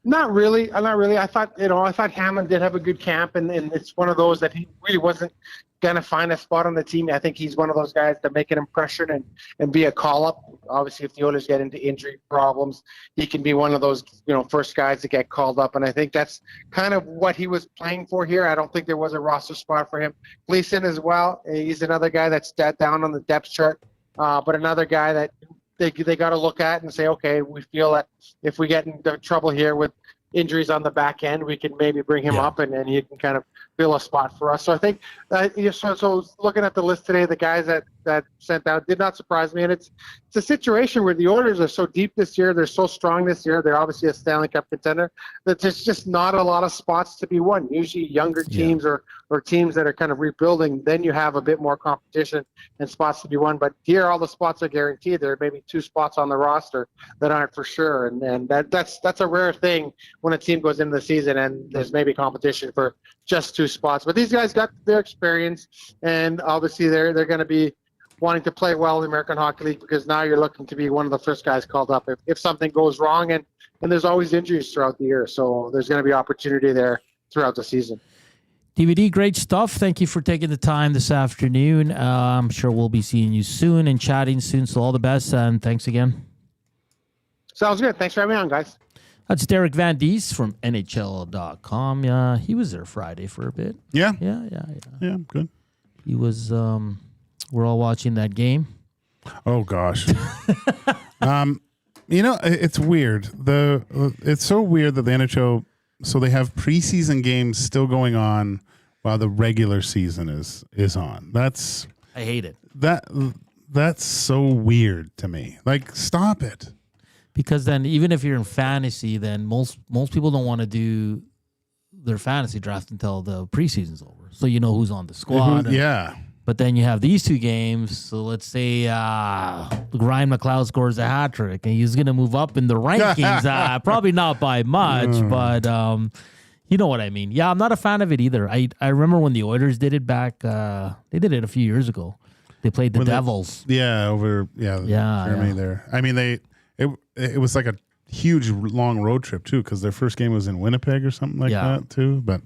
R: Not really. I thought Hamlin did have a good camp, and it's one of those that he really wasn't going to find a spot on the team. I think he's one of those guys to make an impression and be a call-up. Obviously, if the Oilers get into injury problems, he can be one of those first guys to get called up, and I think that's kind of what he was playing for here. I don't think there was a roster spot for him. Gleason as well. He's another guy that's down on the depth chart, but another guy that they got to look at and say, okay, we feel that if we get into trouble here with injuries on the back end, we can maybe bring him up and he can kind of fill a spot for us. So I think so looking at the list today, the guys that sent out did not surprise me. And it's a situation where the Oilers are so deep this year. They're so strong this year. They're obviously a Stanley Cup contender that there's just not a lot of spots to be won. Usually younger teams or teams that are kind of rebuilding, then you have a bit more competition and spots to be won. But here, all the spots are guaranteed. There are maybe 2 spots on the roster that aren't for sure. And that's a rare thing when a team goes into the season and there's maybe competition for just 2 spots. But these guys got their experience, and obviously they're going to be wanting to play well in the American Hockey League, because now you're looking to be one of the first guys called up if something goes wrong, and there's always injuries throughout the year. So there's going to be opportunity there throughout the season.
A: DVD, great stuff. Thank you for taking the time this afternoon. I'm sure we'll be seeing you soon and chatting soon. So all the best, and thanks again.
R: Sounds good. Thanks for having me on, guys.
A: That's Derek Van Diest from NHL.com. Yeah, he was there Friday for a bit.
B: Yeah, good.
A: He was. We're all watching that game.
B: Oh gosh. It's weird. It's so weird that the NHL. So they have preseason games still going on while the regular season is on.
A: I hate it.
B: That's so weird to me. Like, stop it.
A: Because then, even if you're in fantasy, then most people don't want to do their fantasy draft until the preseason's over, so you know who's on the squad. But then you have these 2 games. So let's say Ryan McLeod scores a hat trick, and he's going to move up in the rankings. Probably not by much, but you know what I mean. Yeah, I'm not a fan of it either. I remember when the Oilers did it back. They did it a few years ago. They played the Devils.
B: Germany there. I mean, it was like a huge long road trip too, because their first game was in Winnipeg or something like that too. But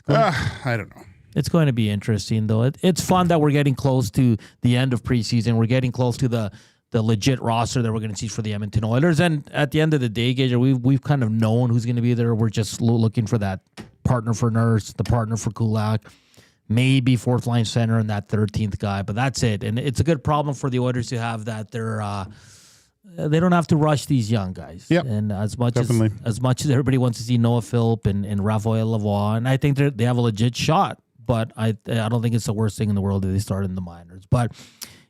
B: I don't know.
A: It's going to be interesting, though. It's fun that we're getting close to the end of preseason. We're getting close to the legit roster that we're going to see for the Edmonton Oilers. And at the end of the day, Gage, we've kind of known who's going to be there. We're just looking for that partner for Nurse, the partner for Kulak, maybe 4th line center and that 13th guy. But that's it. And it's a good problem for the Oilers to have that. They don't have to rush these young guys.
B: Yep.
A: And as much as everybody wants to see Noah Philp and Raphael Lavoie, and I think they have a legit shot. But I don't think it's the worst thing in the world that they start in the minors. But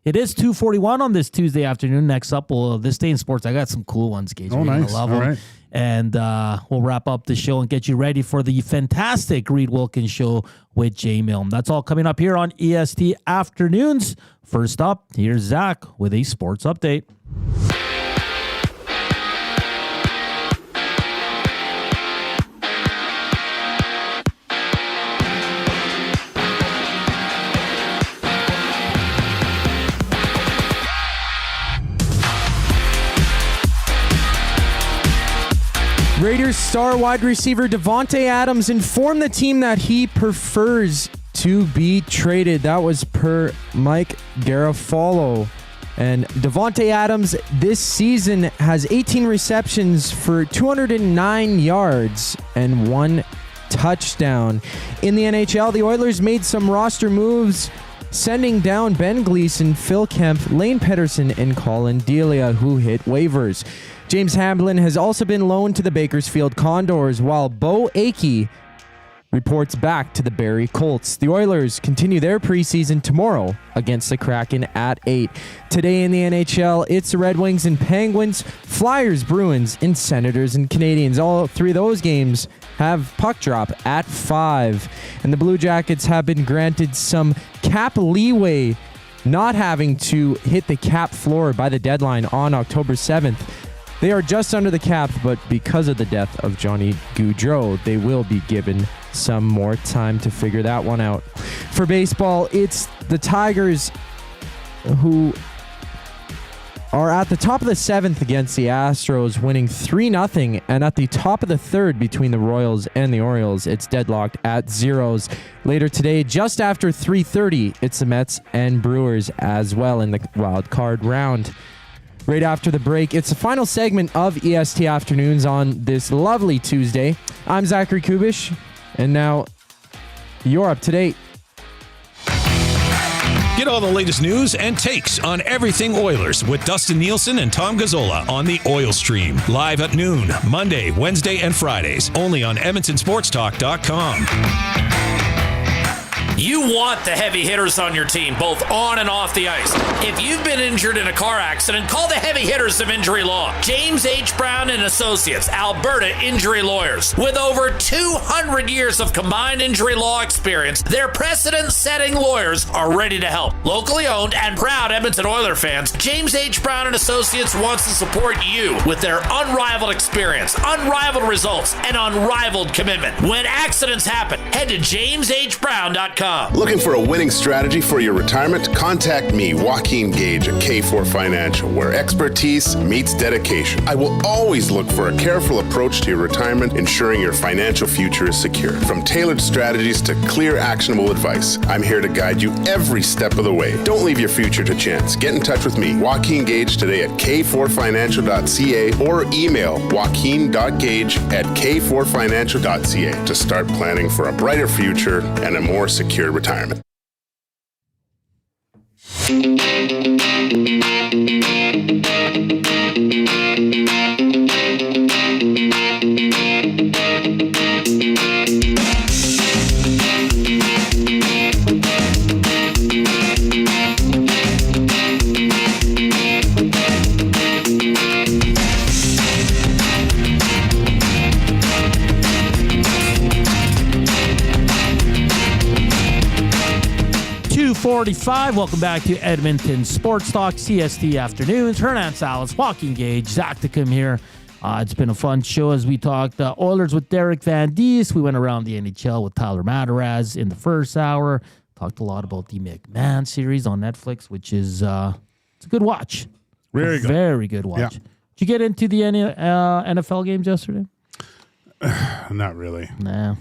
A: it is 2:41 on this Tuesday afternoon. Next up, this day in sports, I got some cool ones, Gage.
B: Oh, nice.
A: Love them.
B: Right.
A: And we'll wrap up the show and get you ready for the fantastic Reed Wilkins show with Jay Milne. That's all coming up here on EST Afternoons. First up, here's Zach with a sports update.
C: Raiders star wide receiver Davante Adams informed the team that he prefers to be traded. That was per Mike Garafolo. And Davante Adams this season has 18 receptions for 209 yards and 1 touchdown. In the NHL, the Oilers made some roster moves, sending down Ben Gleason, Phil Kemp, Lane Pedersen, and Colin Delia, who hit waivers. James Hamblin has also been loaned to the Bakersfield Condors, while Bo Akey reports back to the Barrie Colts. The Oilers continue their preseason tomorrow against the Kraken at 8. Today in the NHL, it's the Red Wings and Penguins, Flyers, Bruins, and Senators and Canadiens. All 3 of those games have puck drop at 5. And the Blue Jackets have been granted some cap leeway, not having to hit the cap floor by the deadline on October 7th. They are just under the cap, but because of the death of Johnny Gaudreau, they will be given some more time to figure that one out. For baseball, it's the Tigers who are at the top of the 7th against the Astros, winning 3-0, and at the top of the 3rd between the Royals and the Orioles, it's deadlocked at 0s. Later today, just after 3:30, it's the Mets and Brewers as well in the wild card round. Right after the break, it's the final segment of EST Afternoons on this lovely Tuesday. I'm Zachary Kubusch, and now you're up to date.
M: Get all the latest news and takes on everything Oilers with Dustin Nielsen and Tom Gazzola on the Oil Stream. Live at noon, Monday, Wednesday, and Fridays. Only on EdmontonSportsTalk.com.
D: You want the heavy hitters on your team, both on and off the ice. If you've been injured in a car accident, call the heavy hitters of injury law. James H. Brown and Associates, Alberta Injury Lawyers. With over 200 years of combined injury law experience, their precedent-setting lawyers are ready to help. Locally owned and proud Edmonton Oilers fans, James H. Brown and Associates wants to support you with their unrivaled experience, unrivaled results, and unrivaled commitment. When accidents happen, head to jameshbrown.com.
O: Looking for a winning strategy for your retirement? Contact me, Joaquin Gage at K4 Financial, where expertise meets dedication. I will always look for a careful approach to your retirement, ensuring your financial future is secure. From tailored strategies to clear, actionable advice, I'm here to guide you every step of the way. Don't leave your future to chance. Get in touch with me, Joaquin Gage, today at k4financial.ca or email joaquin.gage@k4financial.ca to start planning for a brighter future and a more secure retirement.
A: 2:45. Welcome back to Edmonton Sports Talk, CST Afternoons. Hernan Salas, Joaquin Gage, Zachticum here. It's been a fun show as we talked Oilers with Derek Van Diest. We went around the NHL with Tyler Madarasz in the first hour. Talked a lot about the McMahon series on Netflix, which is it's a good watch.
B: Very good.
A: Very good watch.
B: Yeah.
A: Did you get into the NFL games yesterday?
B: Not really.
A: Nah.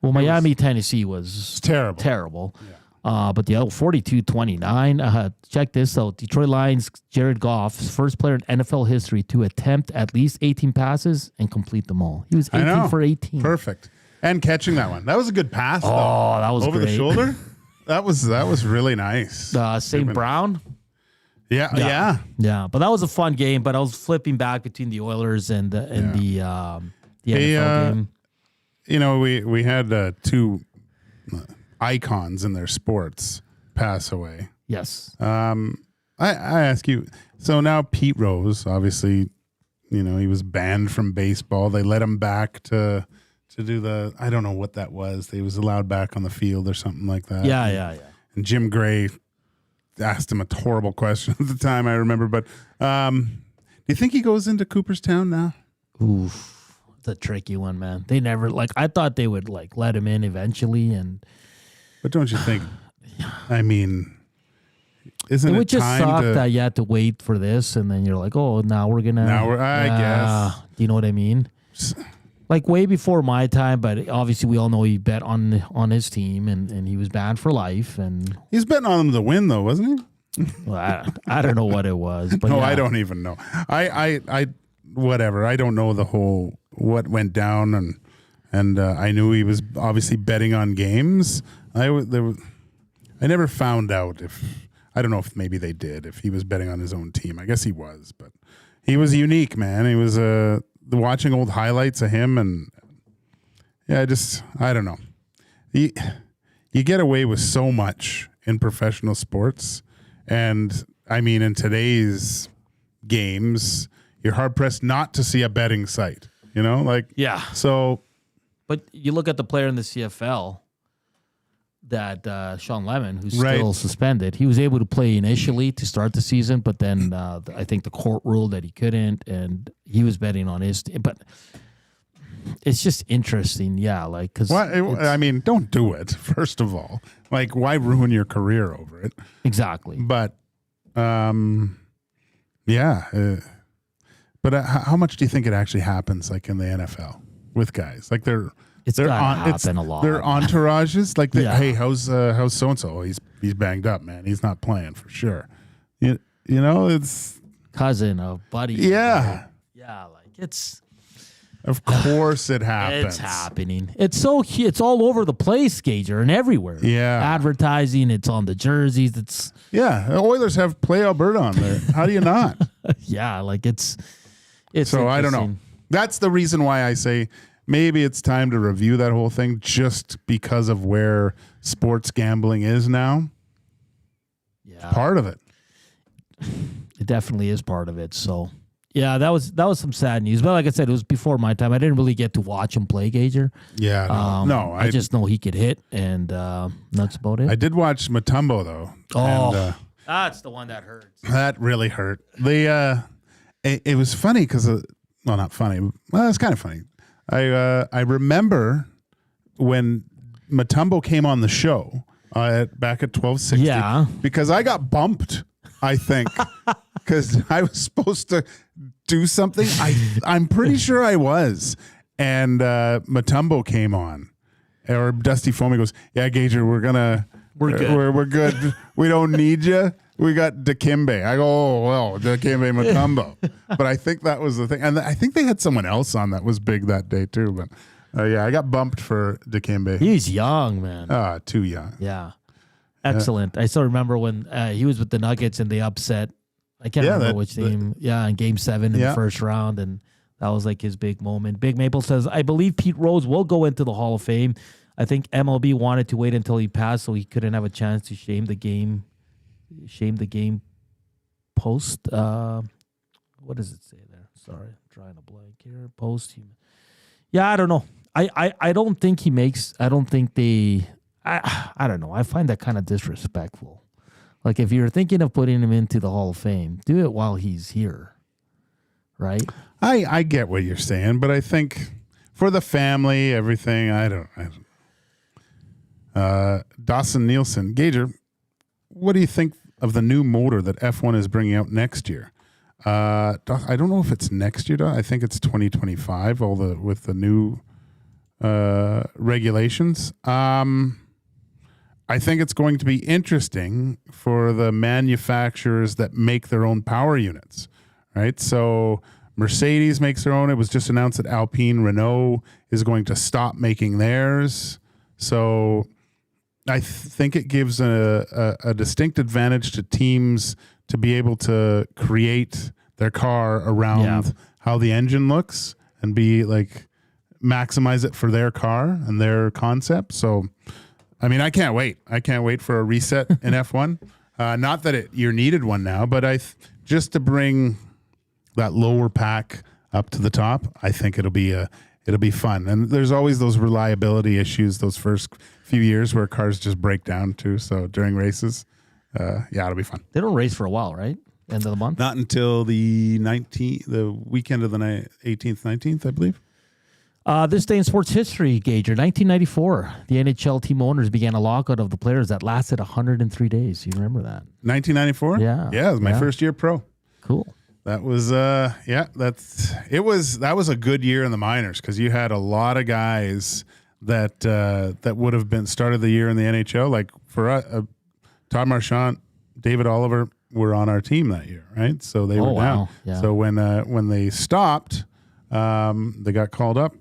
A: Well, Miami, Tennessee was
B: terrible.
A: Terrible. Yeah. But the 42-29. Check this out. Detroit Lions, Jared Goff, first player in NFL history to attempt at least 18 passes and complete them all. He was 18 for 18.
B: Perfect. And catching that one. That was a good pass, though.
A: Oh, that was
B: over
A: great.
B: The shoulder. That was really nice.
A: St. Brown.
B: Yeah.
A: But that was a fun game. But I was flipping back between the Oilers and the NFL game.
B: You know, we had two icons in their sports pass away.
A: Yes.
B: I ask you, so now Pete Rose, obviously, you know, he was banned from baseball. They let him back to do the, I don't know what that was. He was allowed back on the field or something like that.
A: Yeah.
B: And Jim Gray asked him a horrible question at the time, I remember. But do you think he goes into Cooperstown now?
A: Oof. It's a tricky one, man. They never, I thought they would, let him in eventually.
B: But don't you think, I mean, isn't
A: it
B: it
A: would just
B: time
A: suck
B: to,
A: that you had to wait for this, and then you're like, oh, now we're going to.
B: I guess.
A: Do you know what I mean? Way before my time, but obviously we all know he bet on his team, and he was banned for life. And
B: he's betting on them to win, though, wasn't he?
A: Well, I don't know what it was. But
B: no,
A: yeah.
B: I don't even know. I whatever. I don't know the whole, what went down, and I knew he was obviously betting on games. I never found out if, I don't know if maybe they did, if he was betting on his own team. I guess he was, but he was unique, man. He was watching old highlights of him, and yeah, I don't know. You get away with so much in professional sports, and I mean, in today's games, you're hard pressed not to see a betting site. You know,
A: yeah.
B: So,
A: but you look at the player in the CFL. That Sean Lemon, who's still suspended, he was able to play initially to start the season, but then I think the court ruled that he couldn't, and he was betting on his. But it's just interesting, because
B: I mean, don't do it. First of all, why ruin your career over it?
A: Exactly.
B: But, yeah. But how much do you think it actually happens, in the NFL with guys
A: It's happen a lot.
B: Their entourages, hey, how's so and so? He's banged up, man. He's not playing for sure. You know, it's
A: cousin, a buddy.
B: Yeah,
A: it's
B: Of course it happens.
A: It's happening. It's all over the place, Gager, and everywhere.
B: Yeah.
A: Advertising, it's on the jerseys.
B: The Oilers have Play Alberta on there. How do you not?
A: Yeah, like it's
B: so I don't know. That's the reason why I say maybe it's time to review that whole thing just because of where sports gambling is now.
A: Yeah.
B: Part of it.
A: It definitely is part of it. So yeah, that was some sad news. But like I said, it was before my time. I didn't really get to watch him play, Gager.
B: Yeah. No.
A: I just know he could hit, and that's about it.
B: I did watch Mutombo though.
A: Oh,
B: and,
A: that's the one that hurts.
B: that really hurt. It was funny because, well, not funny. Well, it's kind of funny. I remember when Mutombo came on the show back at 1260.
A: Yeah.
B: Because I got bumped, I think, because I was supposed to do something. I'm pretty sure I was. And Mutombo came on. Or Dusty Foamy goes, yeah, Gager, we're good. We're good. We don't need you. We got Dikembe. I go, oh, well, Dikembe Mutombo. But I think that was the thing. And I think they had someone else on that was big that day too. But yeah, I got bumped for Dikembe.
A: He's young, man.
B: Too young.
A: Yeah. Excellent. I still remember when he was with the Nuggets and they upset. I can't remember which team. In Game 7 in the first round. And that was like his big moment. Big Maple says, I believe Pete Rose will go into the Hall of Fame. I think MLB wanted to wait until he passed so he couldn't have a chance to shame the game post. What does it say there? Sorry, I'm trying to blank here. Post. Yeah, I don't know. I don't think he makes. I don't think they. I don't know. I find that kind of disrespectful. Like if you're thinking of putting him into the Hall of Fame, do it while he's here. Right.
B: I get what you're saying, but I think for the family, everything. I don't. Dawson Nielsen, Gager, what do you think of the new motor that F1 is bringing out next year? I don't know if it's next year. I think it's 2025. With the new regulations. I think it's going to be interesting for the manufacturers that make their own power units, right? So Mercedes makes their own. It was just announced that Alpine Renault is going to stop making theirs. So I think it gives a distinct advantage to teams to be able to create their car around how the engine looks and be like maximize it for their car and their concept. So, I mean, I can't wait. I can't wait for a reset in F1. Not that you're needed one now, but just to bring that lower pack up to the top, I think it'll be fun. And there's always those reliability issues those first few years where cars just break down too. So during races, it'll be fun.
A: They don't race for a while, right? End of the month?
B: Not until the weekend of the 18th, 19th, I believe.
A: This day in sports history, Gager, 1994, the NHL team owners began a lockout of the players that lasted 103 days. You remember that?
B: 1994?
A: Yeah.
B: Yeah, it was my first year pro.
A: Cool.
B: That was that was a good year in the minors because you had a lot of guys that would have been started the year in the NHL. Like for Todd Marchand, David Oliver were on our team that year, right? So they were down.
A: Yeah.
B: So when they stopped, they got called up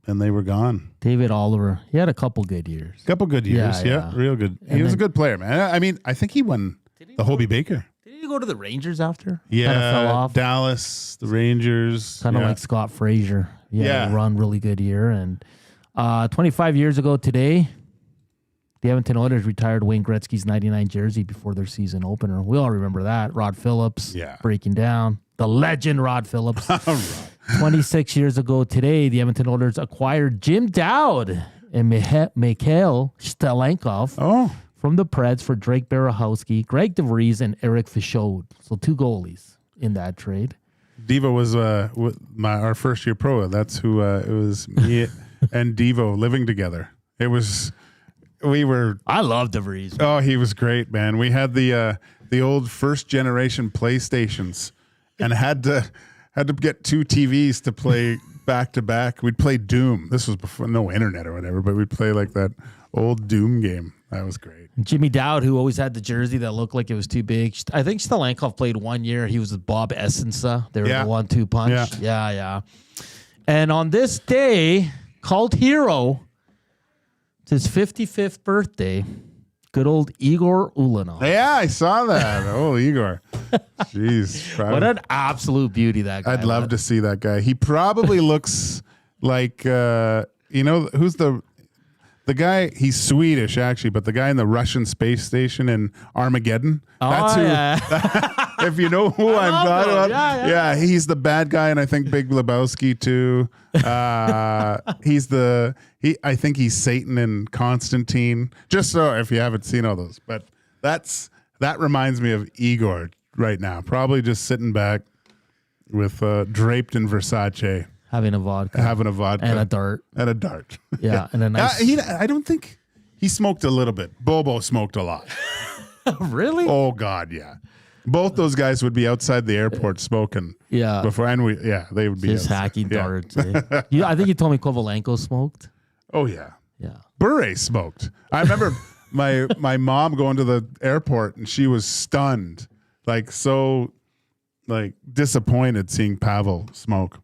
B: and they were gone.
A: David Oliver, he had a couple good years.
B: Yeah, real good. He was a good player, man. I mean, I think he won the Hobie Baker.
A: Did he go to the Rangers after?
B: Yeah,
A: kind of fell off.
B: Dallas, the Rangers.
A: Kind of like Scott Frazier. Run really good year. And 25 years ago today, the Edmonton Oilers retired Wayne Gretzky's 99 jersey before their season opener. We all remember that. Rod Phillips breaking down. The legend Rod Phillips. 26 years ago today, the Edmonton Oilers acquired Jim Dowd and Mikhail Stelenkov from the Preds for Drake Berehowski, Greg DeVries, and Eric Fichaud. So 2 goalies in that trade.
B: Devo was our first year pro. That's who it was. Me and Devo living together. I
A: love DeVries.
B: Oh, he was great, man. We had the old first generation PlayStations and had to get 2 TVs to play back to back. We'd play Doom. This was before no internet or whatever, but we'd play like that old Doom game. That was great.
A: Jimmy Dowd, who always had the jersey that looked like it was too big. I think Stelenkov played 1 year. He was with Bob Essensa. They were the 1-2 punch. Yeah. And on this day, cult hero, it's his 55th birthday, good old Igor Ulanov.
B: Yeah, I saw that. Oh, Igor. Jeez.
A: What an absolute beauty that guy.
B: I'd love to see that guy. He probably looks like, who's the guy? He's Swedish, actually, but the guy in the Russian space station in Armageddon. That's who.
A: Yeah.
B: If you know who I'm talking about. Yeah, he's the bad guy, and I think Big Lebowski too. I think he's Satan in Constantine. Just so if you haven't seen all those, but that reminds me of Igor right now. Probably just sitting back with draped in Versace,
A: having a vodka, and a dart. Yeah, and a nice.
B: I don't think he smoked a little bit. Bobo smoked a lot.
A: Really?
B: Oh God, yeah. Both those guys would be outside the airport smoking.
A: Yeah.
B: Before, and they would be
A: just
B: outside.
A: hacking darts. I think you told me Kovalenko smoked.
B: Oh yeah.
A: Yeah.
B: Bure smoked. I remember my mom going to the airport and she was stunned, disappointed seeing Pavel smoke.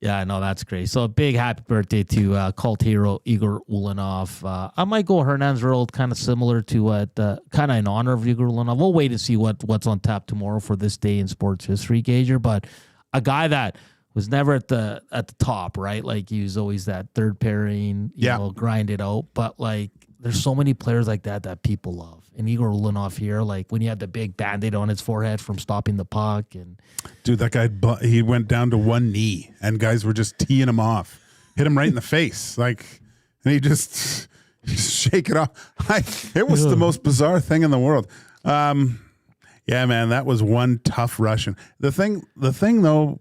A: Yeah, I know, that's great. So a big happy birthday to cult hero Igor Ulanov. I might go Hernan's World, kind of similar to what, kind of in honor of Igor Ulanov. We'll wait and see what's on tap tomorrow for this day in sports history, Gager. But a guy that was never at the top, right? Like he was always that third pairing, you know, grind it out. But like there's so many players like that people love. And Igor Ulanov here, like when he had the big Band-Aid on his forehead from stopping the puck. And
B: dude, that guy, he went down to one knee and guys were just teeing him off. Hit him right in the face. And he just shake it off. It was the most bizarre thing in the world. Yeah, man, that was one tough Russian. The thing though,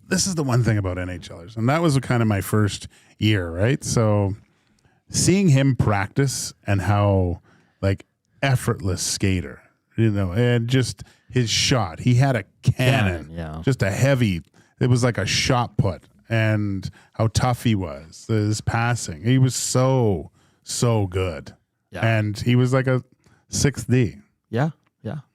B: this is the one thing about NHLers, and that was kind of my first year, right? So seeing him practice and how effortless skater, and just his shot. He had a cannon, just a heavy. It was like a shot put, and how tough he was. His passing, he was so good, and he was like a 6D.
A: Yeah,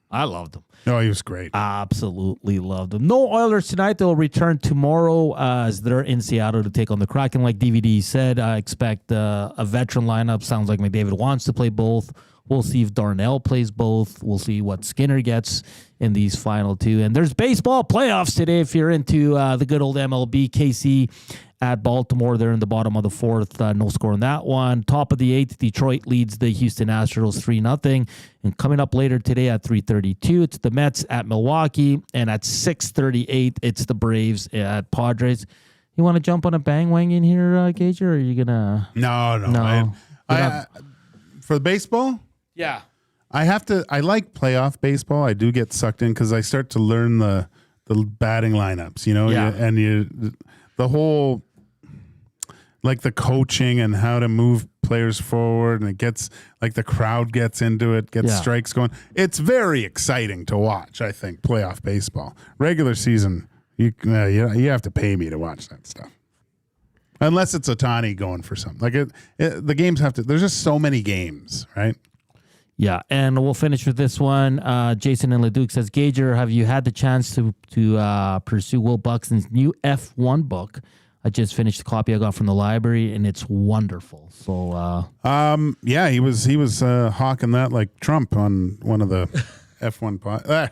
A: I loved him.
B: No, he was great.
A: Absolutely loved him. No Oilers tonight. They'll return tomorrow as they're in Seattle to take on the Kraken. Like DVD said, I expect a veteran lineup. Sounds like McDavid wants to play both. We'll see if Darnell plays both. We'll see what Skinner gets in these final two. And there's baseball playoffs today if you're into the good old MLB. KC at Baltimore. They're in the bottom of the fourth. No score in that one. Top of the eighth, Detroit leads the Houston Astros 3-0. And coming up later today at 3:32, it's the Mets at Milwaukee. And at 6:38, it's the Braves at Padres. You want to jump on a bang wang in here, Gage, or are you going to?
B: No. For the baseball?
A: Yeah.
B: I like playoff baseball. I do get sucked in because I start to learn the batting lineups, the whole, the coaching and how to move players forward, and it gets, the crowd gets into it, gets strikes going. It's very exciting to watch, I think, playoff baseball. Regular season, you have to pay me to watch that stuff. Unless it's Ohtani going for something. The games have to, there's just so many games, right?
A: Yeah, and we'll finish with this one. Jason in Leduc says, Gager, have you had the chance to pursue Will Buxton's new F1 book? I just finished the copy I got from the library, and it's wonderful. So,
B: yeah, he was hawking that like Trump on one of the F1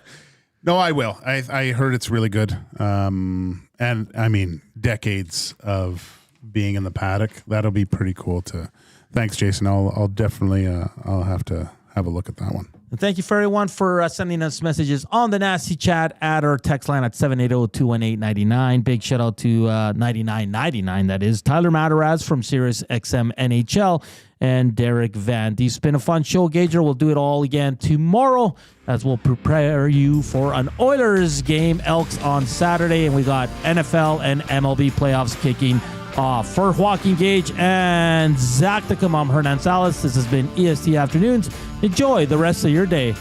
B: No, I will. I heard it's really good. And I mean, decades of being in the paddock. That'll be pretty cool to. Thanks, Jason. I'll definitely I'll have to have a look at that one.
A: And thank you for everyone for sending us messages on the Nasty Chat at our text line at 780-218-99. Big shout out to 9999, that is Tyler Madarasz from Sirius XM-NHL and Derek Van D. It's been a fun show, Gager. We'll do it all again tomorrow as we'll prepare you for an Oilers game, Elks on Saturday, and we got NFL and MLB playoffs kicking off. For Joaquin Gage and Zachticum, I'm Hernan Salas. This has been EST Afternoons. Enjoy the rest of your day.